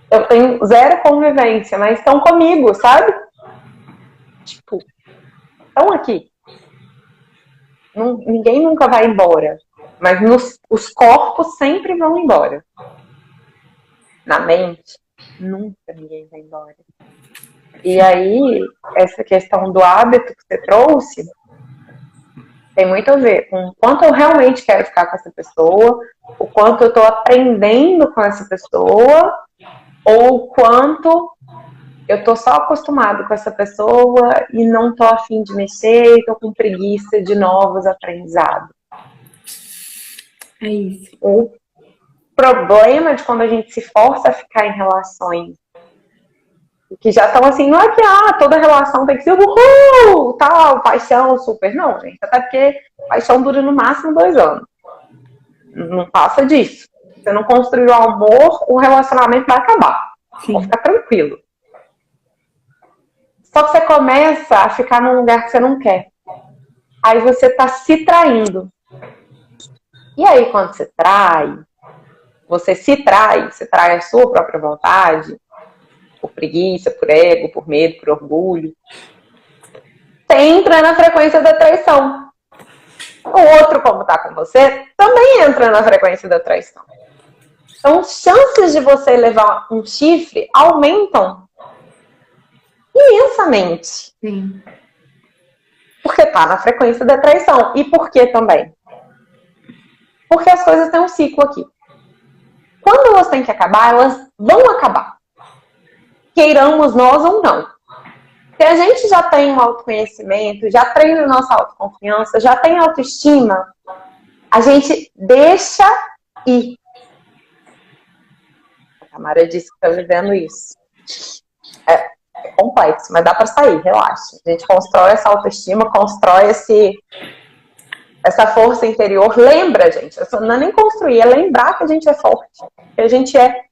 eu tenho zero convivência, mas estão comigo, sabe? Tipo, estão aqui. Ninguém nunca vai embora. Mas os corpos sempre vão embora. Na mente, nunca ninguém vai embora. E aí, essa questão do hábito que você trouxe tem muito a ver com o quanto eu realmente quero ficar com essa pessoa, o quanto eu estou aprendendo com essa pessoa, ou o quanto eu tô só acostumado com essa pessoa e não tô a fim de mexer, tô com preguiça de novos aprendizados. É isso. O problema de quando a gente se força a ficar em relações que já estão assim, não é que toda relação tem que ser uhul, tal, paixão, super. Não, gente, até porque paixão dura no máximo 2 anos. Não passa disso. Você não construiu amor, o relacionamento vai acabar. Pode ficar tranquilo. Só que você começa a ficar num lugar que você não quer. Aí você tá se traindo. E aí, quando você trai, você trai a sua própria vontade, por preguiça, por ego, por medo, por orgulho. Você entra na frequência da traição. O outro, como tá com você, também entra na frequência da traição. Então, as chances de você levar um chifre aumentam imensamente. Sim. Porque tá na frequência da traição. E por que também? Porque as coisas têm um ciclo aqui. Quando elas têm que acabar, elas vão acabar. Queiramos nós ou não. Se a gente já tem um autoconhecimento, já treina nossa autoconfiança, já tem autoestima, a gente deixa ir. A Tamara disse que está vivendo isso. É complexo, mas dá para sair, relaxa. A gente constrói essa autoestima, constrói essa força interior. Lembra, gente, não é nem construir, é lembrar que a gente é forte, que a gente é.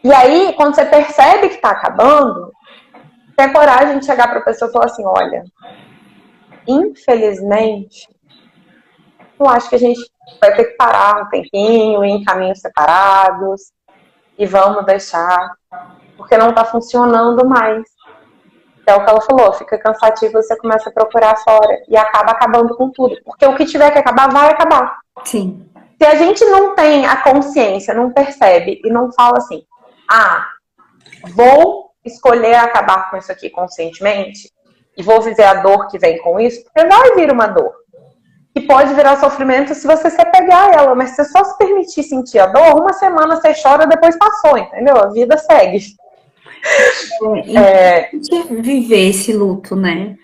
E aí, quando você percebe que tá acabando, tem coragem de chegar pra pessoa e falar assim, olha, infelizmente, eu acho que a gente vai ter que parar um tempinho, ir em caminhos separados, e vamos deixar, porque não tá funcionando mais. É o que ela falou, fica cansativo, você começa a procurar fora, e acaba acabando com tudo. Porque o que tiver que acabar, vai acabar. Sim. Se a gente não tem a consciência, não percebe, e não fala assim, vou escolher acabar com isso aqui conscientemente e vou viver a dor que vem com isso, porque vai vir uma dor. E pode virar sofrimento se você se apegar a ela, mas se você só se permitir sentir a dor, uma semana você chora, depois passou, entendeu? A vida segue. Viver esse luto, né?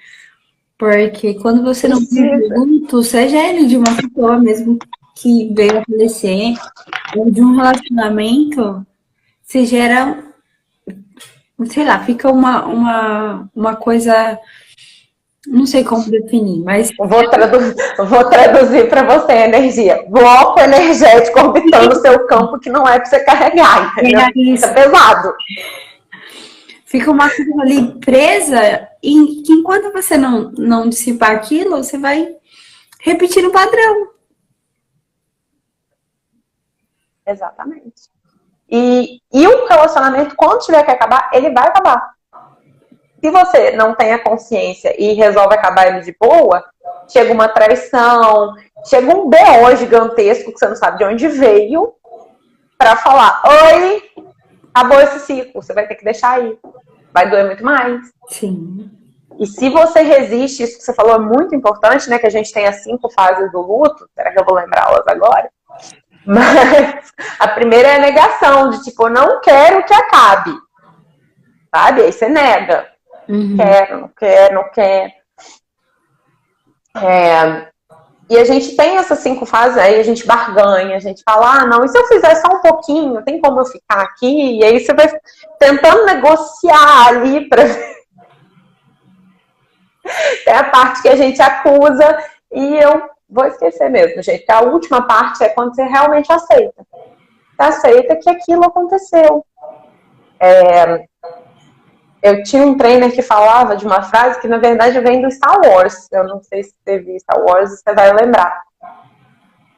Porque quando você não vive o luto, seja ele de uma pessoa mesmo que veio a falecer, ou de um relacionamento, se gera, sei lá, fica uma coisa, não sei como definir, mas... Vou traduzir para você a energia. Bloco energético orbitando o seu campo que não é para você carregar, entendeu? Fica pesado. Fica uma coisa ali presa e que enquanto você não dissipar aquilo, você vai repetir o padrão. Exatamente. E o relacionamento, quando tiver que acabar, ele vai acabar. Se você não tem a consciência e resolve acabar ele de boa, chega uma traição, chega um BO gigantesco que você não sabe de onde veio, para falar, oi, acabou esse ciclo, você vai ter que deixar aí. Vai doer muito mais. Sim. E se você resiste, isso que você falou é muito importante, né? Que a gente tem as 5 fases do luto. Será que eu vou lembrá-las agora? Mas a primeira é a negação, de tipo, eu não quero que acabe. Sabe? Aí você nega. Uhum. Não quero. E a gente tem essas 5 fases, aí a gente barganha, a gente fala, não, e se eu fizer só um pouquinho, tem como eu ficar aqui? E aí você vai tentando negociar ali pra... Tem a parte que a gente acusa, e eu vou esquecer mesmo, gente, que a última parte é quando você realmente aceita. Você aceita que aquilo aconteceu. Eu tinha um trainer que falava de uma frase que, na verdade, vem do Star Wars. Eu não sei se você viu Star Wars, você vai lembrar.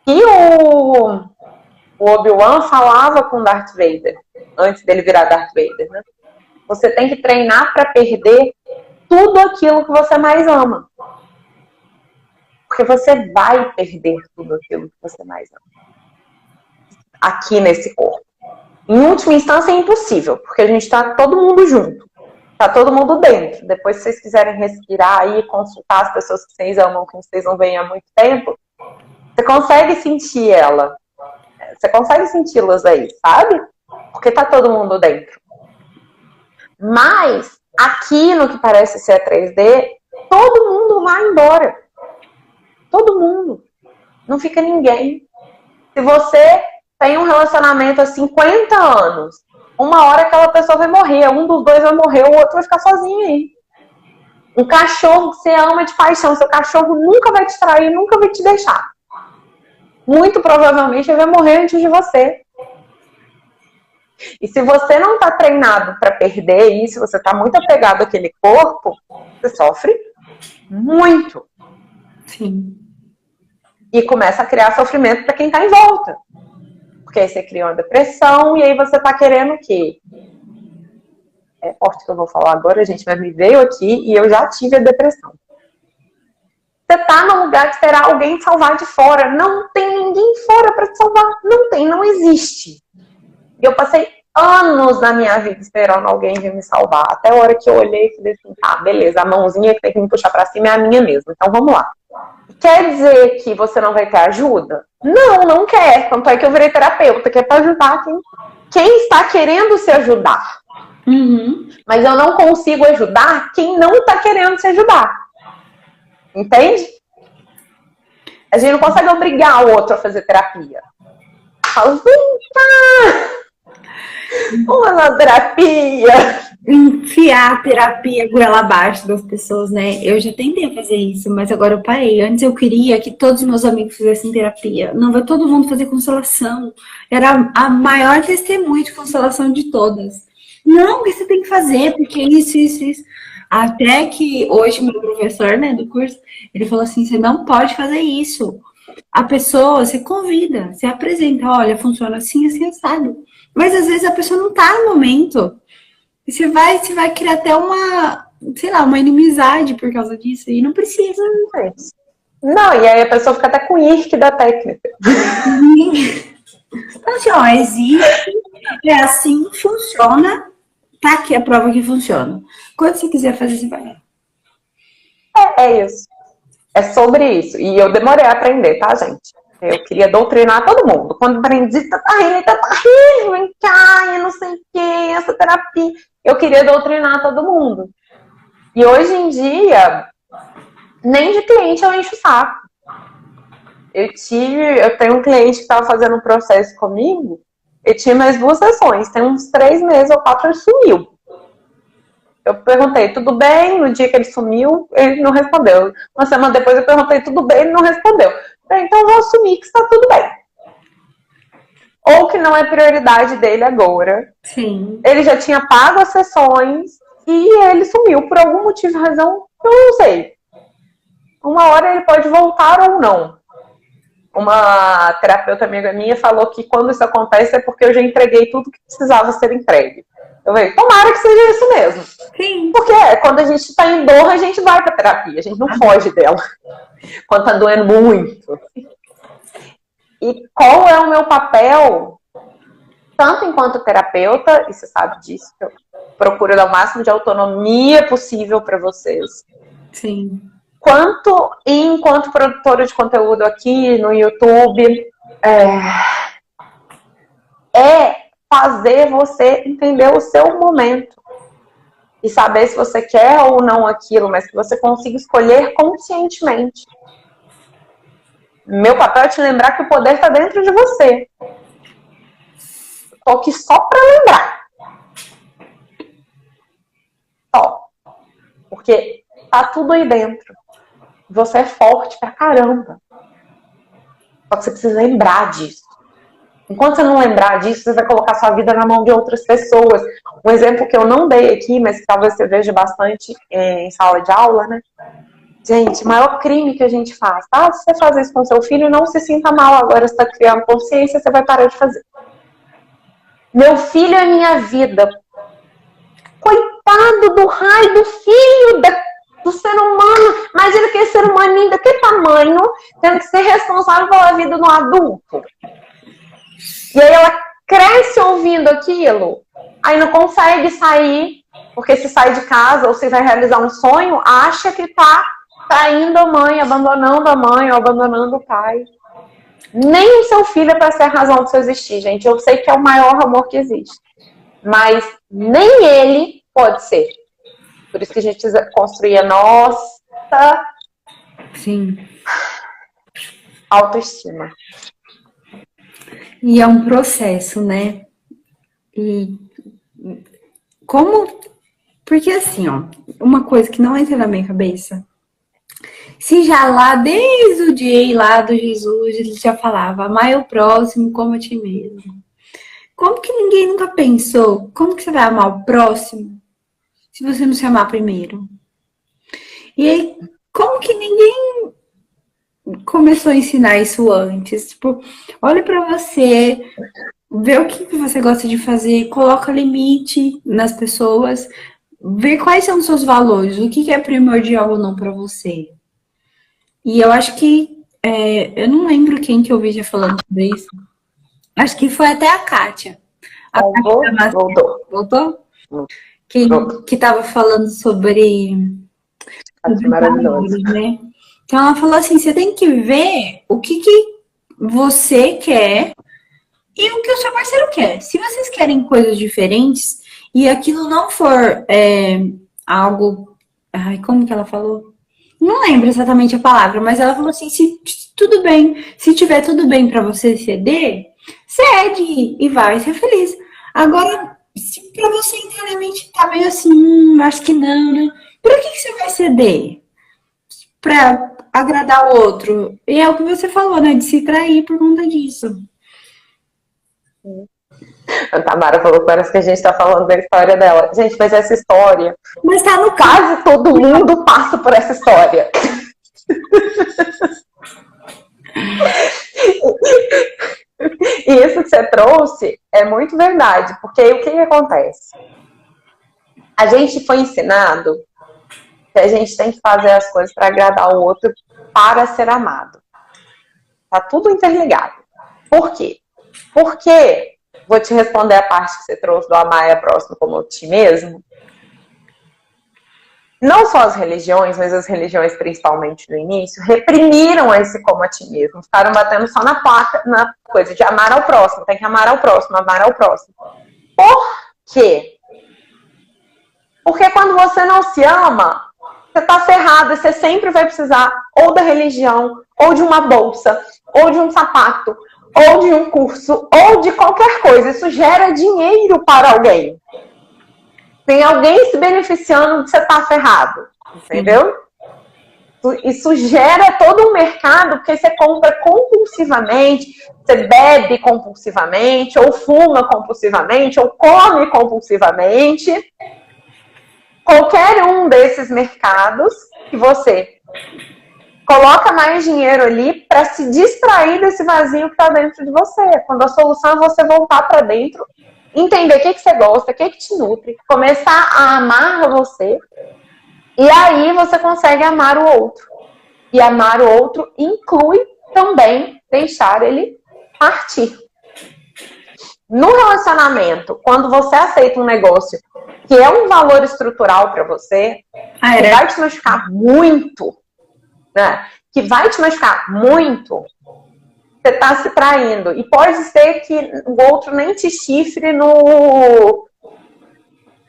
E o Obi-Wan falava com Darth Vader, antes dele virar Darth Vader, né? Você tem que treinar para perder tudo aquilo que você mais ama. Porque você vai perder tudo aquilo que você mais ama. Aqui nesse corpo. Em última instância é impossível, porque a gente tá todo mundo junto. Tá todo mundo dentro. Depois, se vocês quiserem respirar aí, consultar as pessoas que vocês amam, que vocês não veem há muito tempo, você consegue sentir ela. Você consegue senti-las aí, sabe? Porque tá todo mundo dentro. Mas, aqui no que parece ser a 3D, todo mundo vai embora. Todo mundo. Não fica ninguém. Se você tem um relacionamento há 50 anos, uma hora aquela pessoa vai morrer, um dos dois vai morrer, o outro vai ficar sozinho aí. Um cachorro que você ama de paixão, seu cachorro nunca vai te trair, nunca vai te deixar. Muito provavelmente ele vai morrer antes de você. E se você não está treinado para perder isso, você está muito apegado àquele corpo, você sofre muito. Sim. E começa a criar sofrimento para quem está em volta. Porque aí você cria uma depressão e aí você tá querendo o quê? É forte que eu vou falar agora, gente, mas me veio aqui e eu já tive a depressão. Você tá num lugar de esperar alguém salvar de fora. Não tem ninguém fora pra te salvar. Não tem, não existe. E eu passei anos na minha vida esperando alguém vir me salvar. Até a hora que eu olhei e falei assim, tá, beleza, a mãozinha que tem que me puxar pra cima é a minha mesmo. Então vamos lá. Quer dizer que você não vai ter ajuda? Não, não quer. Tanto é que eu virei terapeuta, que é para ajudar quem está querendo se ajudar. Uhum. Mas eu não consigo ajudar quem não está querendo se ajudar. Entende? A gente não consegue obrigar o outro a fazer terapia. Fala, vem cá! Vamos na terapia! Enfiar a terapia goela abaixo das pessoas, né? Eu já tentei fazer isso, mas agora eu parei. Antes eu queria que todos os meus amigos fizessem terapia. Não, vai todo mundo fazer constelação. Era a maior testemunha de constelação de todas. Não, você tem que fazer, porque isso. Até que hoje meu professor, né, do curso, ele falou assim, você não pode fazer isso. A pessoa, você convida, você apresenta, olha, funciona assim, assim, assado. Mas às vezes a pessoa não tá no momento. E você vai criar até uma, sei lá, uma inimizade por causa disso. E não precisa. Não, e aí a pessoa fica até com irque da técnica. Então, assim, ó, existe, é assim, funciona. Tá aqui a prova que funciona. Quando você quiser fazer, você vai. É isso. É sobre isso. E eu demorei a aprender, tá, gente? Eu queria doutrinar todo mundo. Quando aprendi, tá rindo, vem cá, eu não sei o que, essa terapia. Eu queria doutrinar todo mundo. E hoje em dia, nem de cliente eu encho o saco. Eu tenho um cliente que estava fazendo um processo comigo, ele tinha mais 2 sessões, tem uns 3 meses ou 4 ele sumiu. Eu perguntei, tudo bem? No dia que ele sumiu, ele não respondeu. Uma semana depois eu perguntei, tudo bem? Ele não respondeu. Então eu vou assumir que está tudo bem. Ou que não é prioridade dele agora. Sim. Ele já tinha pago as sessões e ele sumiu por algum motivo, razão, eu não sei. Uma hora ele pode voltar ou não. Uma terapeuta amiga minha falou que quando isso acontece é porque eu já entreguei tudo que precisava ser entregue. Eu falei, tomara que seja isso mesmo. Sim. Porque quando a gente está em dor, a gente vai para terapia, a gente não foge dela. Quando está doendo muito. E qual é o meu papel, tanto enquanto terapeuta, e você sabe disso, que eu procuro dar o máximo de autonomia possível para vocês. Sim. Quanto enquanto produtora de conteúdo aqui no YouTube, fazer você entender o seu momento e saber se você quer ou não aquilo, mas que você consiga escolher conscientemente. Meu papel é te lembrar que o poder está dentro de você. Estou aqui só para lembrar. Só. Porque tá tudo aí dentro. Você é forte pra caramba. Só que você precisa lembrar disso. Enquanto você não lembrar disso, você vai colocar sua vida na mão de outras pessoas. Um exemplo que eu não dei aqui, mas que talvez você veja bastante em sala de aula, né? Gente, o maior crime que a gente faz, tá? Se você fazer isso com seu filho, não se sinta mal agora, você está criando consciência, você vai parar de fazer. Meu filho é minha vida. Coitado do raio do filho do ser humano. Imagina que esse ser humano daquele tamanho, tendo que ser responsável pela vida do adulto. E aí ela cresce ouvindo aquilo, aí não consegue sair, porque se sai de casa ou se vai realizar um sonho, acha que tá traindo a mãe, abandonando a mãe ou abandonando o pai. Nem o seu filho é para ser a razão do seu existir, gente. Eu sei que é o maior amor que existe, mas nem ele pode ser. Por isso que a gente precisa construir a nossa autoestima. E é um processo, né? E como... Porque assim, ó, uma coisa que não entra na minha cabeça, se já lá, desde o dia lá do Jesus, ele já falava, amai o próximo como a ti mesmo. Como que ninguém nunca pensou, como que você vai amar o próximo se você não se amar primeiro? E aí, como que ninguém começou a ensinar isso antes? Tipo, olha pra você, vê o que você gosta de fazer, coloca limite nas pessoas, vê quais são os seus valores, o que é primordial ou não pra você. E eu acho que, eu não lembro quem que eu vi já falando sobre isso. Acho que foi até a Kátia. Voltou? Que tava falando sobre valores, né? Então ela falou assim, você tem que ver o que você quer e o que o seu parceiro quer. Se vocês querem coisas diferentes e aquilo não for algo... Ai, como que ela falou? Não lembro exatamente a palavra, mas ela falou assim, se tudo bem, se tiver tudo bem pra você ceder, cede e vai ser feliz. Agora, se pra você internamente tá meio assim, acho que não, né? Por que você vai ceder? Pra agradar o outro. E é o que você falou, né? De se trair por conta disso. A Tamara falou que parece que a gente tá falando da história dela. Gente, mas essa história... Mas tá no quase todo mundo passa por essa história. E isso que você trouxe é muito verdade. Porque o que acontece? A gente foi ensinado que a gente tem que fazer as coisas para agradar o outro para ser amado. Tá tudo interligado. Por quê? Porque, vou te responder a parte que você trouxe do amar a próximo como a ti mesmo. Não só as religiões, mas as religiões principalmente no início, reprimiram esse como a ti mesmo. Ficaram batendo só na placa, na coisa de amar ao próximo. Tem que amar ao próximo, amar ao próximo. Por quê? Porque quando você não se ama, você tá ferrado, você sempre vai precisar ou da religião, ou de uma bolsa, ou de um sapato, ou de um curso, ou de qualquer coisa. Isso gera dinheiro para alguém. Tem alguém se beneficiando de você estar ferrado, entendeu? Isso gera todo um mercado, porque você compra compulsivamente, você bebe compulsivamente, ou fuma compulsivamente, ou come compulsivamente. Qualquer um desses mercados que você coloca mais dinheiro ali para se distrair desse vazio que está dentro de você. Quando a solução é você voltar para dentro, entender o que você gosta, o que te nutre, começar a amar você, e aí você consegue amar o outro. E amar o outro inclui também deixar ele partir. No relacionamento, quando você aceita um negócio que é um valor estrutural para você, que vai te machucar muito, né? Que vai te machucar muito, você está se traindo. E pode ser que o outro nem te chifre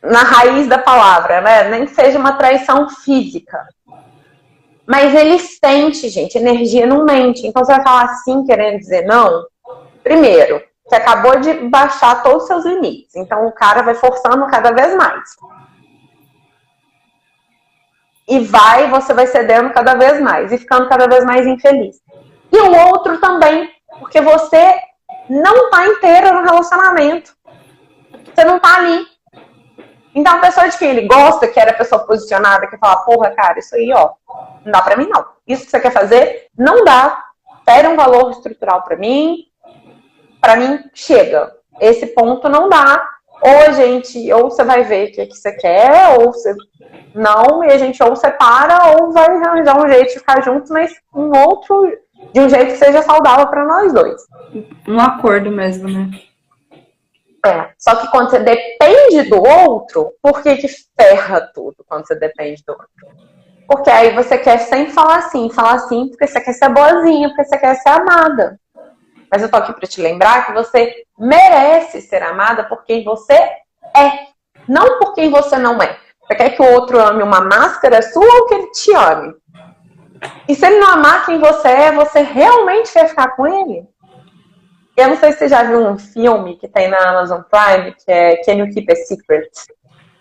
na raiz da palavra, né? Nem que seja uma traição física. Mas ele sente, gente, energia não mente. Então você vai falar assim, querendo dizer não? Primeiro, você acabou de baixar todos os seus limites. Então o cara vai forçando cada vez mais. E você vai cedendo cada vez mais. E ficando cada vez mais infeliz. E o outro também. Porque você não tá inteira no relacionamento. Você não tá ali. Então a pessoa de quem ele gosta, que era a pessoa posicionada, que fala, porra, cara, isso aí, ó, não dá pra mim não. Isso que você quer fazer, não dá. Pera um valor estrutural pra mim chega. Esse ponto não dá. Ou você vai ver o que você quer, ou você não, e a gente ou separa, ou vai arranjar um jeito de ficar juntos, mas de um jeito que seja saudável pra nós dois. Um acordo mesmo, né? Só que quando você depende do outro, por que ferra tudo quando você depende do outro? Porque aí você quer sempre falar assim porque você quer ser boazinha, porque você quer ser amada. Mas eu tô aqui pra te lembrar que você merece ser amada por quem você é, não por quem você não é. Você quer que o outro ame uma máscara sua ou que ele te ame? E se ele não amar quem você é, você realmente quer ficar com ele? Eu não sei se você já viu um filme que tem na Amazon Prime, que é Can You Keep a Secret?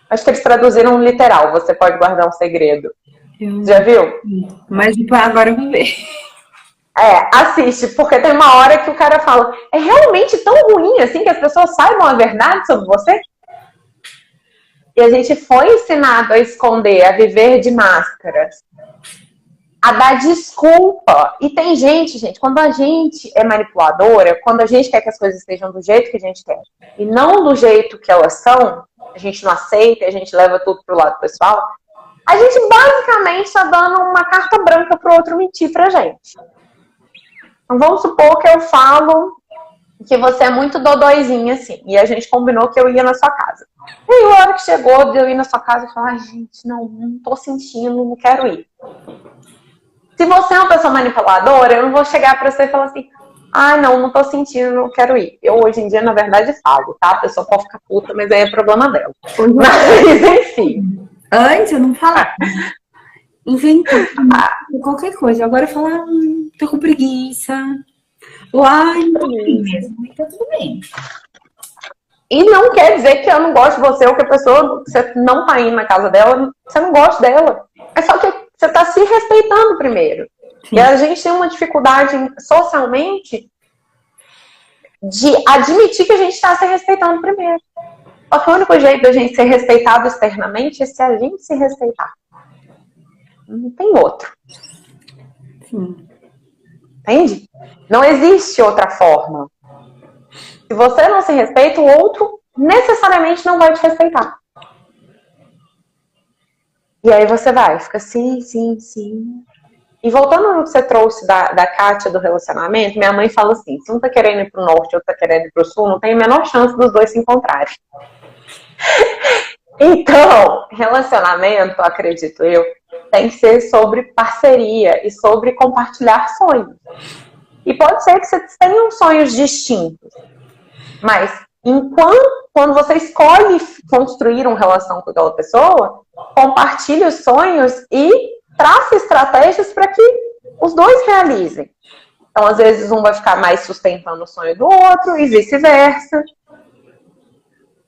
Acho que eles traduziram literal, você pode guardar um segredo. Já viu? Mas agora eu vou ver. Assiste, porque tem uma hora que o cara fala, é realmente tão ruim assim que as pessoas saibam a verdade sobre você? E a gente foi ensinado a esconder, a viver de máscaras, a dar desculpa. E tem gente, quando a gente é manipuladora, quando a gente quer que as coisas estejam do jeito que a gente quer e não do jeito que elas são, a gente não aceita, a gente leva tudo pro lado pessoal, a gente basicamente está dando uma carta branca pro outro mentir pra gente. Então vamos supor que eu falo que você é muito dodóizinha assim, e a gente combinou que eu ia na sua casa. E aí, a hora que chegou de eu ir na sua casa, eu falei, gente, não tô sentindo, não quero ir. Se você é uma pessoa manipuladora, eu não vou chegar pra você e falar assim, não tô sentindo, não quero ir. Eu hoje em dia, na verdade, falo, tá? A pessoa pode ficar puta, mas aí é problema dela. Mas, enfim. Antes eu não falava. Inventou qualquer coisa. Agora eu falo, tô com preguiça. Ou, não tô mesmo. Tá tudo bem. E não quer dizer que eu não gosto de você ou que a pessoa, você não tá indo na casa dela, você não gosta dela. É só que você tá se respeitando primeiro. Sim. E a gente tem uma dificuldade socialmente de admitir que a gente tá se respeitando primeiro. Só que o único jeito da gente ser respeitado externamente é se a gente se respeitar. Não tem outro. Sim. Entende? Não existe outra forma. Se você não se respeita, o outro necessariamente não vai te respeitar. E aí você fica sim. E voltando no que você trouxe da Kátia do relacionamento, minha mãe fala assim, se um tá querendo ir pro norte e outro tá querendo ir pro sul, não tem a menor chance dos dois se encontrarem. Então, relacionamento, acredito eu, tem que ser sobre parceria e sobre compartilhar sonhos. E pode ser que vocês tenham sonhos distintos, mas quando você escolhe construir uma relação com aquela pessoa, compartilhe os sonhos e trace estratégias para que os dois realizem. Então, às vezes, um vai ficar mais sustentando o sonho do outro e vice-versa.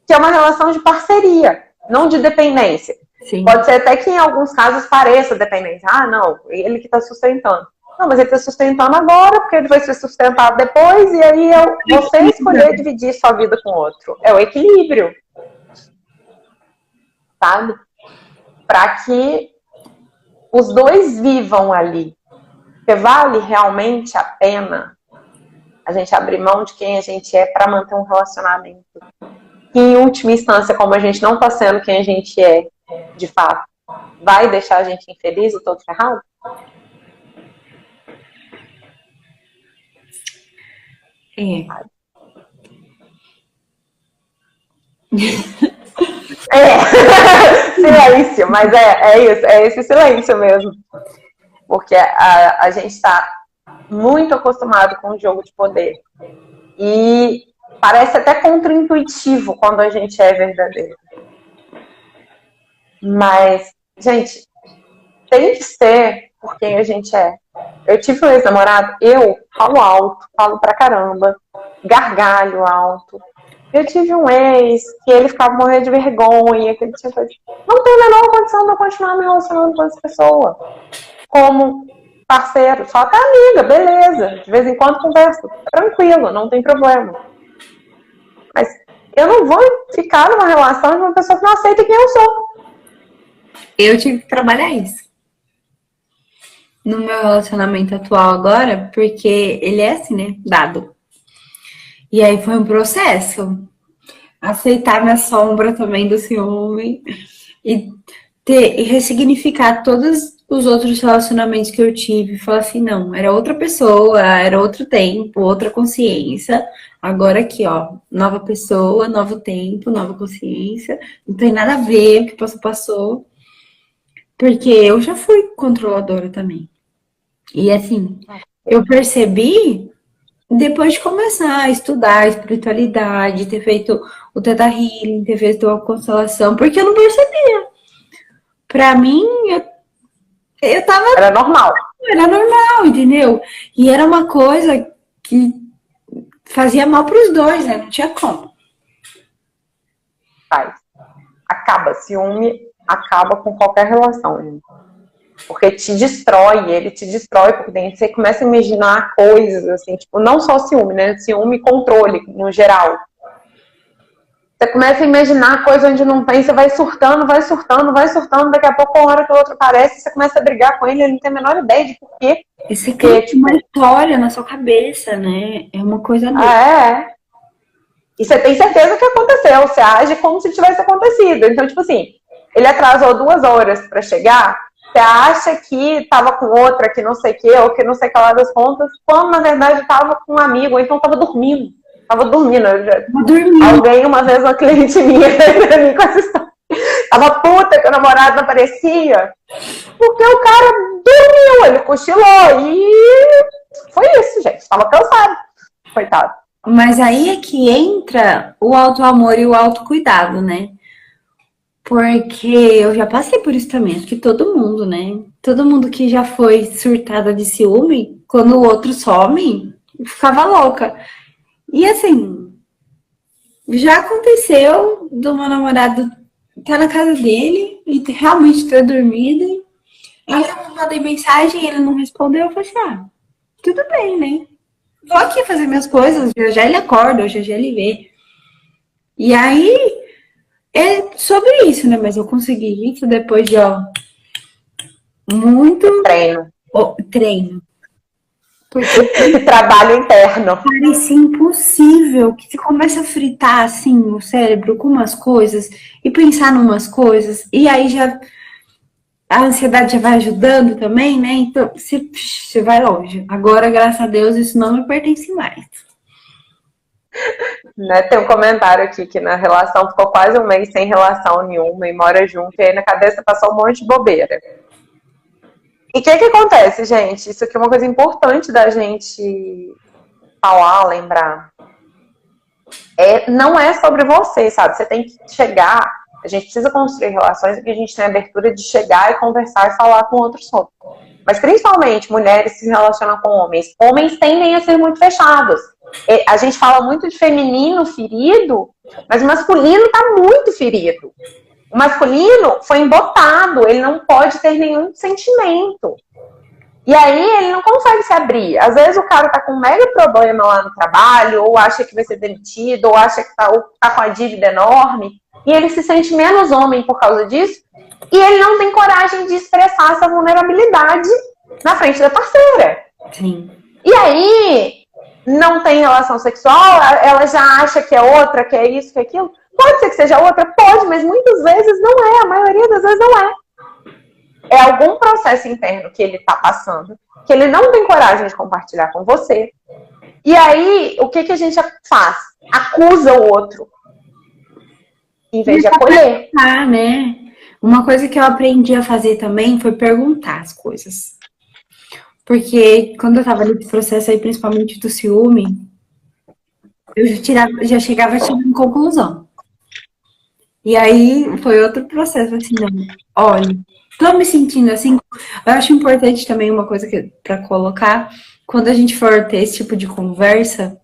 Que é uma relação de parceria, não de dependência. Sim. Pode ser até que em alguns casos pareça dependência. Não, ele que está sustentando. Não, mas ele está sustentando agora, porque ele vai ser sustentado depois, e aí você escolher dividir sua vida com o outro. É o equilíbrio. Sabe? Para que os dois vivam ali. Porque vale realmente a pena a gente abrir mão de quem a gente é para manter um relacionamento. E, em última instância, como a gente não está sendo quem a gente é, de fato, vai deixar a gente infeliz e todo ferrado? Silêncio, mas isso, é esse silêncio mesmo. Porque a gente está muito acostumado com o jogo de poder. E parece até contraintuitivo quando a gente é verdadeiro. Mas, gente, tem que ser por quem a gente é. Eu tive um ex-namorado, eu falo alto, falo pra caramba, gargalho alto. Eu tive um ex que ele ficava morrendo de vergonha, que ele tinha coisa. Não tem a menor condição de eu continuar me relacionando com essa pessoa. Como parceiro, só até amiga, beleza. De vez em quando converso, tranquilo, não tem problema. Mas eu não vou ficar numa relação de uma pessoa que não aceita quem eu sou. Eu tive que trabalhar isso no meu relacionamento atual agora, porque ele é assim, né? Dado. E aí foi um processo. Aceitar minha sombra também do ciúme e ressignificar todas os outros relacionamentos que eu tive, falar assim, não, era outra pessoa, era outro tempo, outra consciência. Agora aqui, ó, nova pessoa, novo tempo, nova consciência. Não tem nada a ver, o que passou, passou. Porque eu já fui controladora também. E assim, eu percebi depois de começar a estudar a espiritualidade, ter feito o Theta Healing, ter feito a constelação, porque eu não percebia. Pra mim, eu tava. Era normal. Era normal, entendeu? E era uma coisa que fazia mal pros dois, né? Não tinha como. Faz. Acaba. Ciúme acaba com qualquer relação, gente. Porque te destrói, ele te destrói, porque daí você começa a imaginar coisas, assim, tipo, não só ciúme, né? Ciúme e controle, no geral. Você começa a imaginar coisas onde não tem, você vai surtando, vai surtando, vai surtando, daqui a pouco, a hora que o outro aparece, você começa a brigar com ele, ele não tem a menor ideia de porquê. Esse cria tipo, uma história na sua cabeça, né? É uma coisa doida. É. E você tem certeza que aconteceu, você age como se tivesse acontecido. Então, tipo assim, ele atrasou 2 horas pra chegar, você acha que tava com outra, que não sei o que, ou que não sei o que lá das contas, quando na verdade tava com um amigo, ou então tava dormindo. Tava dormindo. Alguém, uma vez, uma cliente minha, com essa história, tava puta que o namorado não aparecia, porque o cara dormiu, ele cochilou, e foi isso, gente. Tava cansado, coitado. Mas aí é que entra o auto-amor e o autocuidado, né? Porque eu já passei por isso também, acho que todo mundo, né? Todo mundo que já foi surtada de ciúme, quando o outro some, ficava louca. E assim, já aconteceu do meu namorado estar na casa dele e realmente ter dormido. Aí eu mandei mensagem, ele não respondeu, eu falei assim, ah, tudo bem, né? Vou aqui fazer minhas coisas, já ele acorda, já ele vê. E aí, é sobre isso, né? Mas eu consegui isso depois de, ó, muito treino. Porque trabalho interno. Parecia impossível que você começa a fritar assim o cérebro com umas coisas e pensar numas coisas, e aí já a ansiedade já vai ajudando também, né? Então você vai longe. Agora, graças a Deus, isso não me pertence mais. Né, tem um comentário aqui que na relação ficou quase 1 mês sem relação nenhuma e mora junto, e aí na cabeça passou um monte de bobeira. E o que acontece, gente? Isso aqui é uma coisa importante da gente falar, lembrar. Não é sobre você, sabe? Você tem que chegar, a gente precisa construir relações que a gente tem a abertura de chegar e conversar e falar com outros sobre. Mas principalmente mulheres se relacionam com homens. Homens tendem a ser muito fechados. A gente fala muito de feminino ferido, mas o masculino está muito ferido. O masculino foi embotado, ele não pode ter nenhum sentimento. E aí ele não consegue se abrir. Às vezes o cara tá com um mega problema lá no trabalho, ou acha que vai ser demitido, ou acha que tá com a dívida enorme, e ele se sente menos homem por causa disso, e ele não tem coragem de expressar essa vulnerabilidade na frente da parceira. Sim. E aí não tem relação sexual, ela já acha que é outra, que é isso, que é aquilo. Pode ser que seja outra? Pode, mas muitas vezes não é. A maioria das vezes não é. É algum processo interno que ele está passando, que ele não tem coragem de compartilhar com você. E aí, o que a gente faz? Acusa o outro, em vez de acolher. Né? Uma coisa que eu aprendi a fazer também foi perguntar as coisas. Porque quando eu tava nesse processo aí, principalmente do ciúme, eu já chegava tirando conclusão. E aí foi outro processo, assim, não, olha, tô me sentindo assim. Eu acho importante também uma coisa para colocar, quando a gente for ter esse tipo de conversa,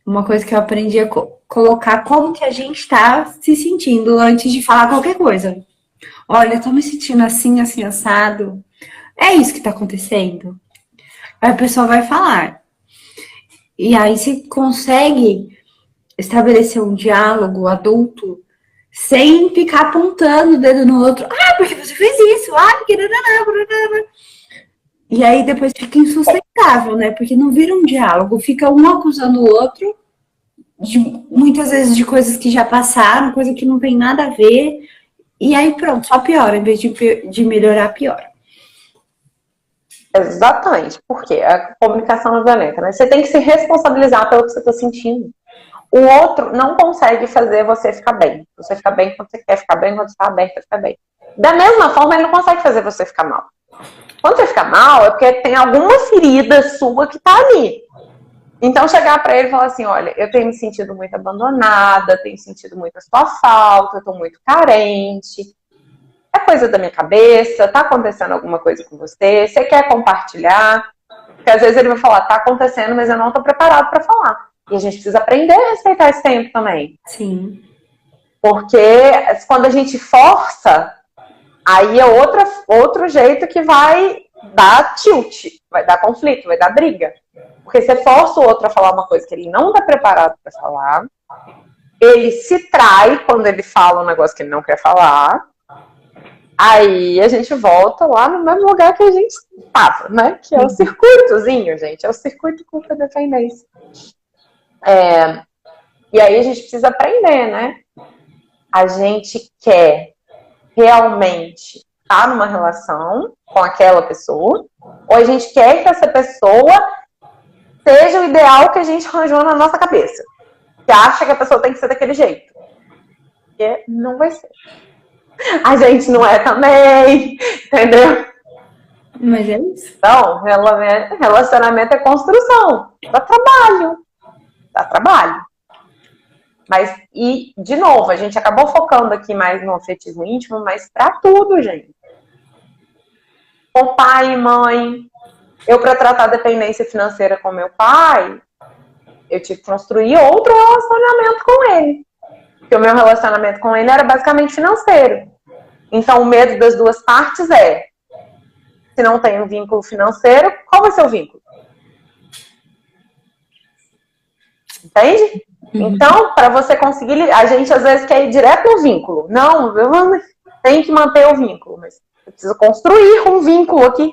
uma coisa que eu aprendi a colocar como que a gente tá se sentindo antes de falar qualquer coisa. Olha, tô me sentindo assim, assim, assado. É isso que tá acontecendo? Aí a pessoa vai falar. E aí você consegue estabelecer um diálogo adulto sem ficar apontando o dedo no outro. Ah, porque você fez isso. Ah, porque... E aí depois fica insustentável, né? Porque não vira um diálogo. Fica um acusando o outro, muitas vezes de coisas que já passaram, coisa que não tem nada a ver. E aí pronto, só piora. Em vez de melhorar, piora. Exatamente. Por quê? A comunicação não violenta, né? Você tem que se responsabilizar pelo que você está sentindo. O outro não consegue fazer você ficar bem. Você fica bem quando você quer ficar bem, quando você está aberto a ficar bem. Da mesma forma, ele não consegue fazer você ficar mal. Quando você fica mal, é porque tem alguma ferida sua que tá ali. Então, chegar pra ele e falar assim, olha, eu tenho me sentido muito abandonada, tenho sentido muito a sua falta, eu tô muito carente, é coisa da minha cabeça, tá acontecendo alguma coisa com você, você quer compartilhar? Porque às vezes ele vai falar, tá acontecendo, mas eu não tô preparado pra falar. E a gente precisa aprender a respeitar esse tempo também. Sim. Porque quando a gente força, aí é outro jeito que vai dar tilt, vai dar conflito, vai dar briga. Porque você força o outro a falar uma coisa que ele não está preparado para falar, ele se trai quando ele fala um negócio que ele não quer falar, aí a gente volta lá no mesmo lugar que a gente estava, né? Que é o circuitozinho, gente, é o circuito culpa dependência. E aí a gente precisa aprender, né? A gente quer realmente estar numa relação com aquela pessoa, ou a gente quer que essa pessoa seja o ideal que a gente arranjou na nossa cabeça. Que acha que a pessoa tem que ser daquele jeito. Porque não vai ser. A gente não é também, entendeu? Mas é isso. Então, relacionamento é construção. Dá trabalho. Dá trabalho. Mas, e, de novo, a gente acabou focando aqui mais no afetismo íntimo, mas pra tudo, gente. Com pai e mãe. Eu, para tratar a dependência financeira com meu pai, eu tive que construir outro relacionamento com ele. Porque o meu relacionamento com ele era basicamente financeiro. Então, o medo das duas partes é, se não tem um vínculo financeiro, qual vai ser o vínculo? Entende? Então, para você conseguir, a gente às vezes quer ir direto no vínculo. Não, eu tenho que manter o vínculo, mas eu preciso construir um vínculo aqui.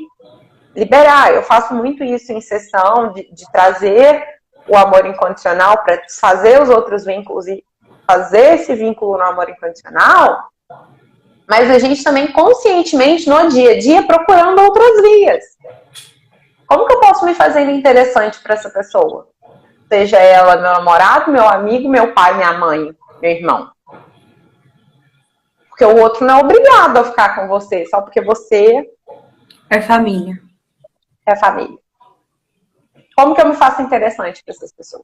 Liberar, eu faço muito isso em sessão, de trazer o amor incondicional para fazer os outros vínculos e fazer esse vínculo no amor incondicional, mas a gente também conscientemente no dia a dia procurando outras vias. Como que eu posso me fazer interessante para essa pessoa? Seja ela meu namorado, meu amigo, meu pai, minha mãe, meu irmão. Porque o outro não é obrigado a ficar com você, só porque você é família. É família. Como que eu me faço interessante para essas pessoas?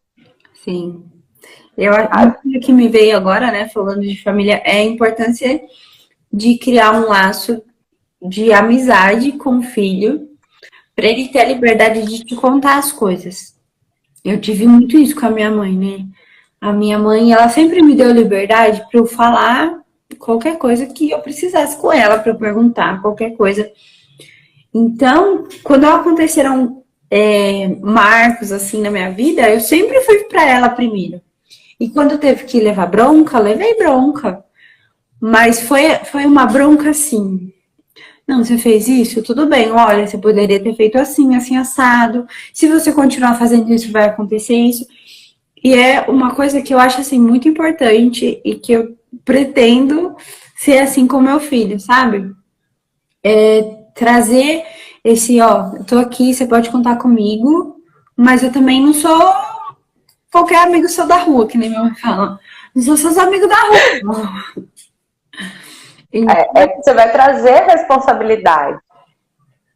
Sim. Uma coisa que me veio agora, né, falando de família, é a importância de criar um laço de amizade com o filho, para ele ter a liberdade de te contar as coisas. Eu tive muito isso com a minha mãe, né? A minha mãe, ela sempre me deu liberdade para eu falar qualquer coisa que eu precisasse com ela, para eu perguntar qualquer coisa. Então, quando aconteceram marcos assim na minha vida, eu sempre fui para ela primeiro. E quando teve que levar bronca, levei bronca. Mas foi uma bronca assim. Não, você fez isso? Tudo bem, olha, você poderia ter feito assim, assim, assado. Se você continuar fazendo isso, vai acontecer isso. E é uma coisa que eu acho, assim, muito importante e que eu pretendo ser assim com meu filho, sabe? Trazer esse, ó, eu tô aqui, você pode contar comigo, mas eu também não sou qualquer amigo seu da rua, que nem minha mãe fala. Não sou seus amigos da rua. Você vai trazer responsabilidade,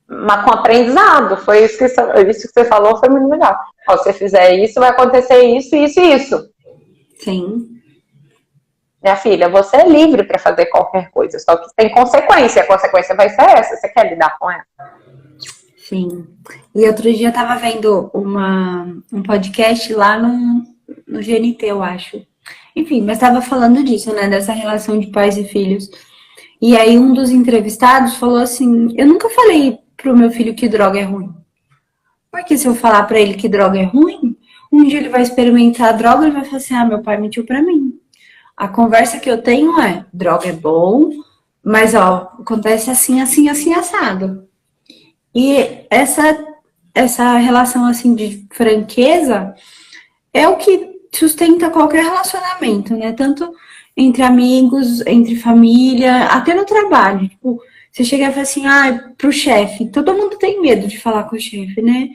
mas com aprendizado. Foi isso que você falou, foi muito legal. Ó, se você fizer isso, vai acontecer isso, isso e isso. Sim. Minha filha, você é livre para fazer qualquer coisa, só que tem consequência. A consequência vai ser essa. Você quer lidar com ela? Sim. E outro dia eu tava vendo um podcast lá no GNT, eu acho. Enfim, mas tava falando disso, né? Dessa relação de pais e filhos. E aí um dos entrevistados falou assim, eu nunca falei pro meu filho que droga é ruim. Porque se eu falar pra ele que droga é ruim, um dia ele vai experimentar a droga e ele vai falar assim, meu pai mentiu pra mim. A conversa que eu tenho é, droga é bom, mas ó, acontece assim, assim, assim, assado. E essa relação assim de franqueza é o que sustenta qualquer relacionamento, né? Tanto entre amigos, entre família, até no trabalho. Tipo, Você chega e fala assim, pro chefe, todo mundo tem medo de falar com o chefe, né?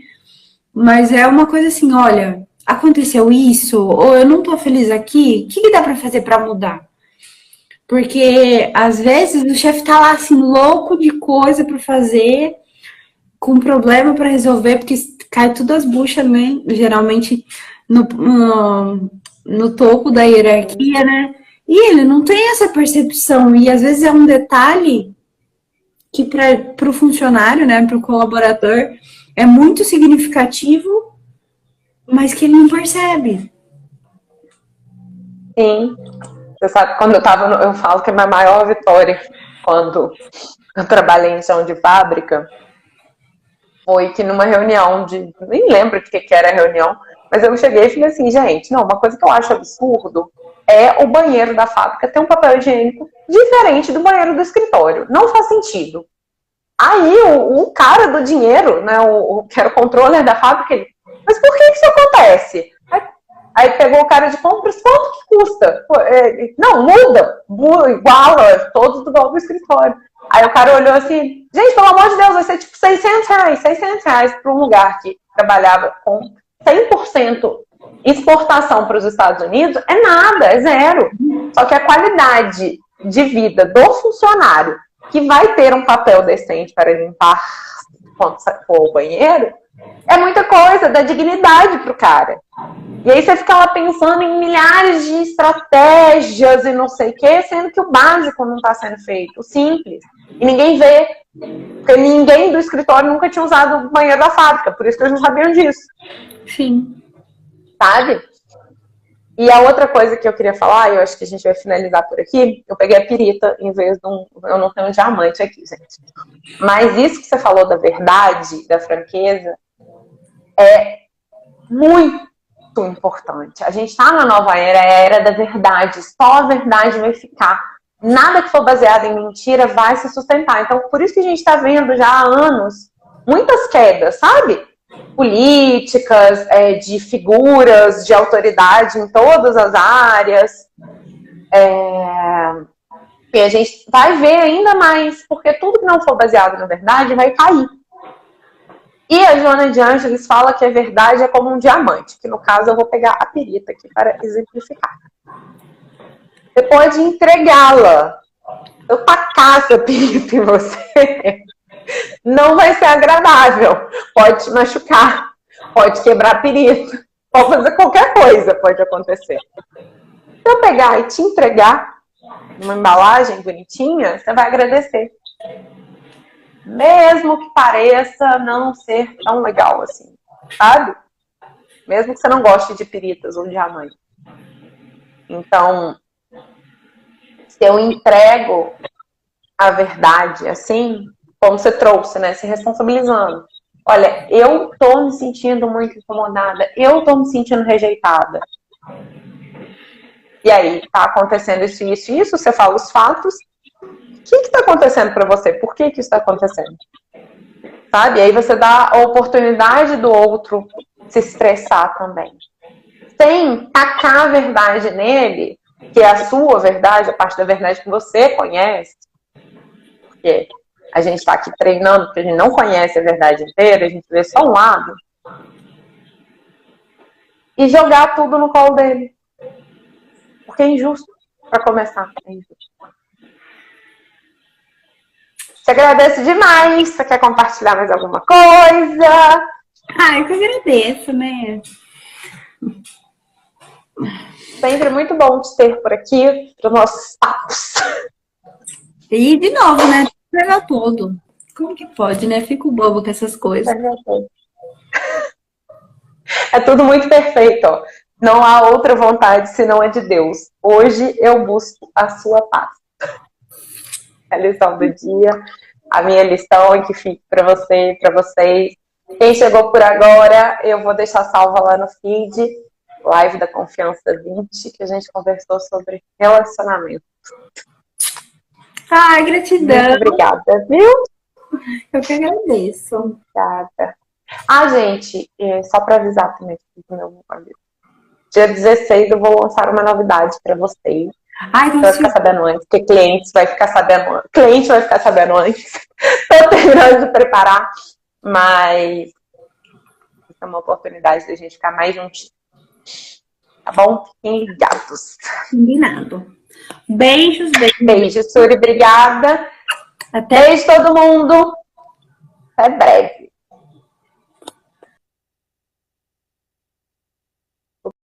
Mas é uma coisa assim, olha, aconteceu isso, ou eu não tô feliz aqui, o que dá pra fazer pra mudar? Porque às vezes o chefe tá lá assim, louco de coisa pra fazer, com problema pra resolver, porque cai tudo as buchas, né? Geralmente no topo da hierarquia, né? E ele não tem essa percepção, e às vezes é um detalhe que para o funcionário, né, para o colaborador, é muito significativo, mas que ele não percebe. Sim. Você sabe, quando eu falo que a minha maior vitória quando eu trabalhei em chão de fábrica foi que numa reunião nem lembro de que era a reunião, mas eu cheguei e falei assim, gente, não, uma coisa que eu acho absurdo é o banheiro da fábrica ter um papel higiênico diferente do banheiro do escritório. Não faz sentido. Aí o cara do dinheiro, né, que era o controller da fábrica, ele, mas por que isso acontece? Aí pegou o cara de compras, quanto que custa? Não, muda, iguala, todos igual do escritório. Aí o cara olhou assim, gente, pelo amor de Deus, vai ser tipo R$600 para um lugar que trabalhava com 100% exportação para os Estados Unidos, é nada, é zero. Só que a qualidade de vida do funcionário que vai ter um papel decente para limpar quando for ao banheiro, é muita coisa, dá dignidade pro cara. E aí você fica lá pensando em milhares de estratégias e não sei o quê, sendo que o básico não está sendo feito, o simples. E ninguém vê, porque ninguém do escritório nunca tinha usado o banheiro da fábrica, por isso que eles não sabiam disso. Sim. Sabe? E a outra coisa que eu queria falar, eu acho que a gente vai finalizar por aqui, eu peguei a pirita em vez de eu não tenho um diamante aqui, gente. Mas isso que você falou da verdade, da franqueza, é muito importante. A gente está na nova era, é a era da verdade. Só a verdade vai ficar. Nada que for baseado em mentira vai se sustentar. Então, por isso que a gente está vendo já há anos muitas quedas, sabe? Políticas, de figuras de autoridade em todas as áreas. E a gente vai ver ainda mais, porque tudo que não for baseado na verdade vai cair. E a Joana de Ângeles fala que a verdade é como um diamante, que no caso eu vou pegar a pirita aqui para exemplificar. Você pode entregá-la. Eu tacar essa pirita em você, não vai ser agradável. Pode te machucar, pode quebrar a pirita, pode fazer qualquer coisa, pode acontecer. Se eu pegar e te entregar uma embalagem bonitinha, você vai agradecer. Mesmo que pareça não ser tão legal assim, sabe? Mesmo que você não goste de piritas ou diamante. Então, se eu entrego a verdade assim, como você trouxe, né? Se responsabilizando. Olha, eu tô me sentindo muito incomodada, eu tô me sentindo rejeitada. E aí, tá acontecendo isso, isso, isso, você fala os fatos. O que está acontecendo para você? Por que isso está acontecendo? Sabe? E aí você dá a oportunidade do outro se estressar também. Sem tacar a verdade nele, que é a sua verdade, a parte da verdade que você conhece. Porque a gente está aqui treinando, porque a gente não conhece a verdade inteira, a gente vê só um lado. E jogar tudo no colo dele. Porque é injusto, para começar. É injusto. Te agradeço demais. Você quer compartilhar mais alguma coisa? Eu que agradeço, né? Sempre muito bom te ter por aqui, para os nossos papos. E, de novo, né? Leva tudo. Como que pode, né? Fico bobo com essas coisas. É tudo muito perfeito, ó. Não há outra vontade senão a de Deus. Hoje eu busco a sua paz. A lição do dia, a minha lição que fique para você e para vocês. Quem chegou por agora, eu vou deixar salva lá no feed, live da Confiança 20, que a gente conversou sobre relacionamento. Gratidão. Muito obrigada, viu? Eu que agradeço. Obrigada. Gente, só para avisar também do meu amigo. Dia 16 eu vou lançar uma novidade para vocês. Ai, tô Você vai ficar sabendo antes, porque cliente vai ficar sabendo antes. Tô terminando de preparar, mas isso é uma oportunidade da gente ficar mais juntinho. Tá bom? Fiquem ligados. combinado. Beijos, beijos. Beijo, Suri, obrigada. Até Beijo todo mundo. Até breve.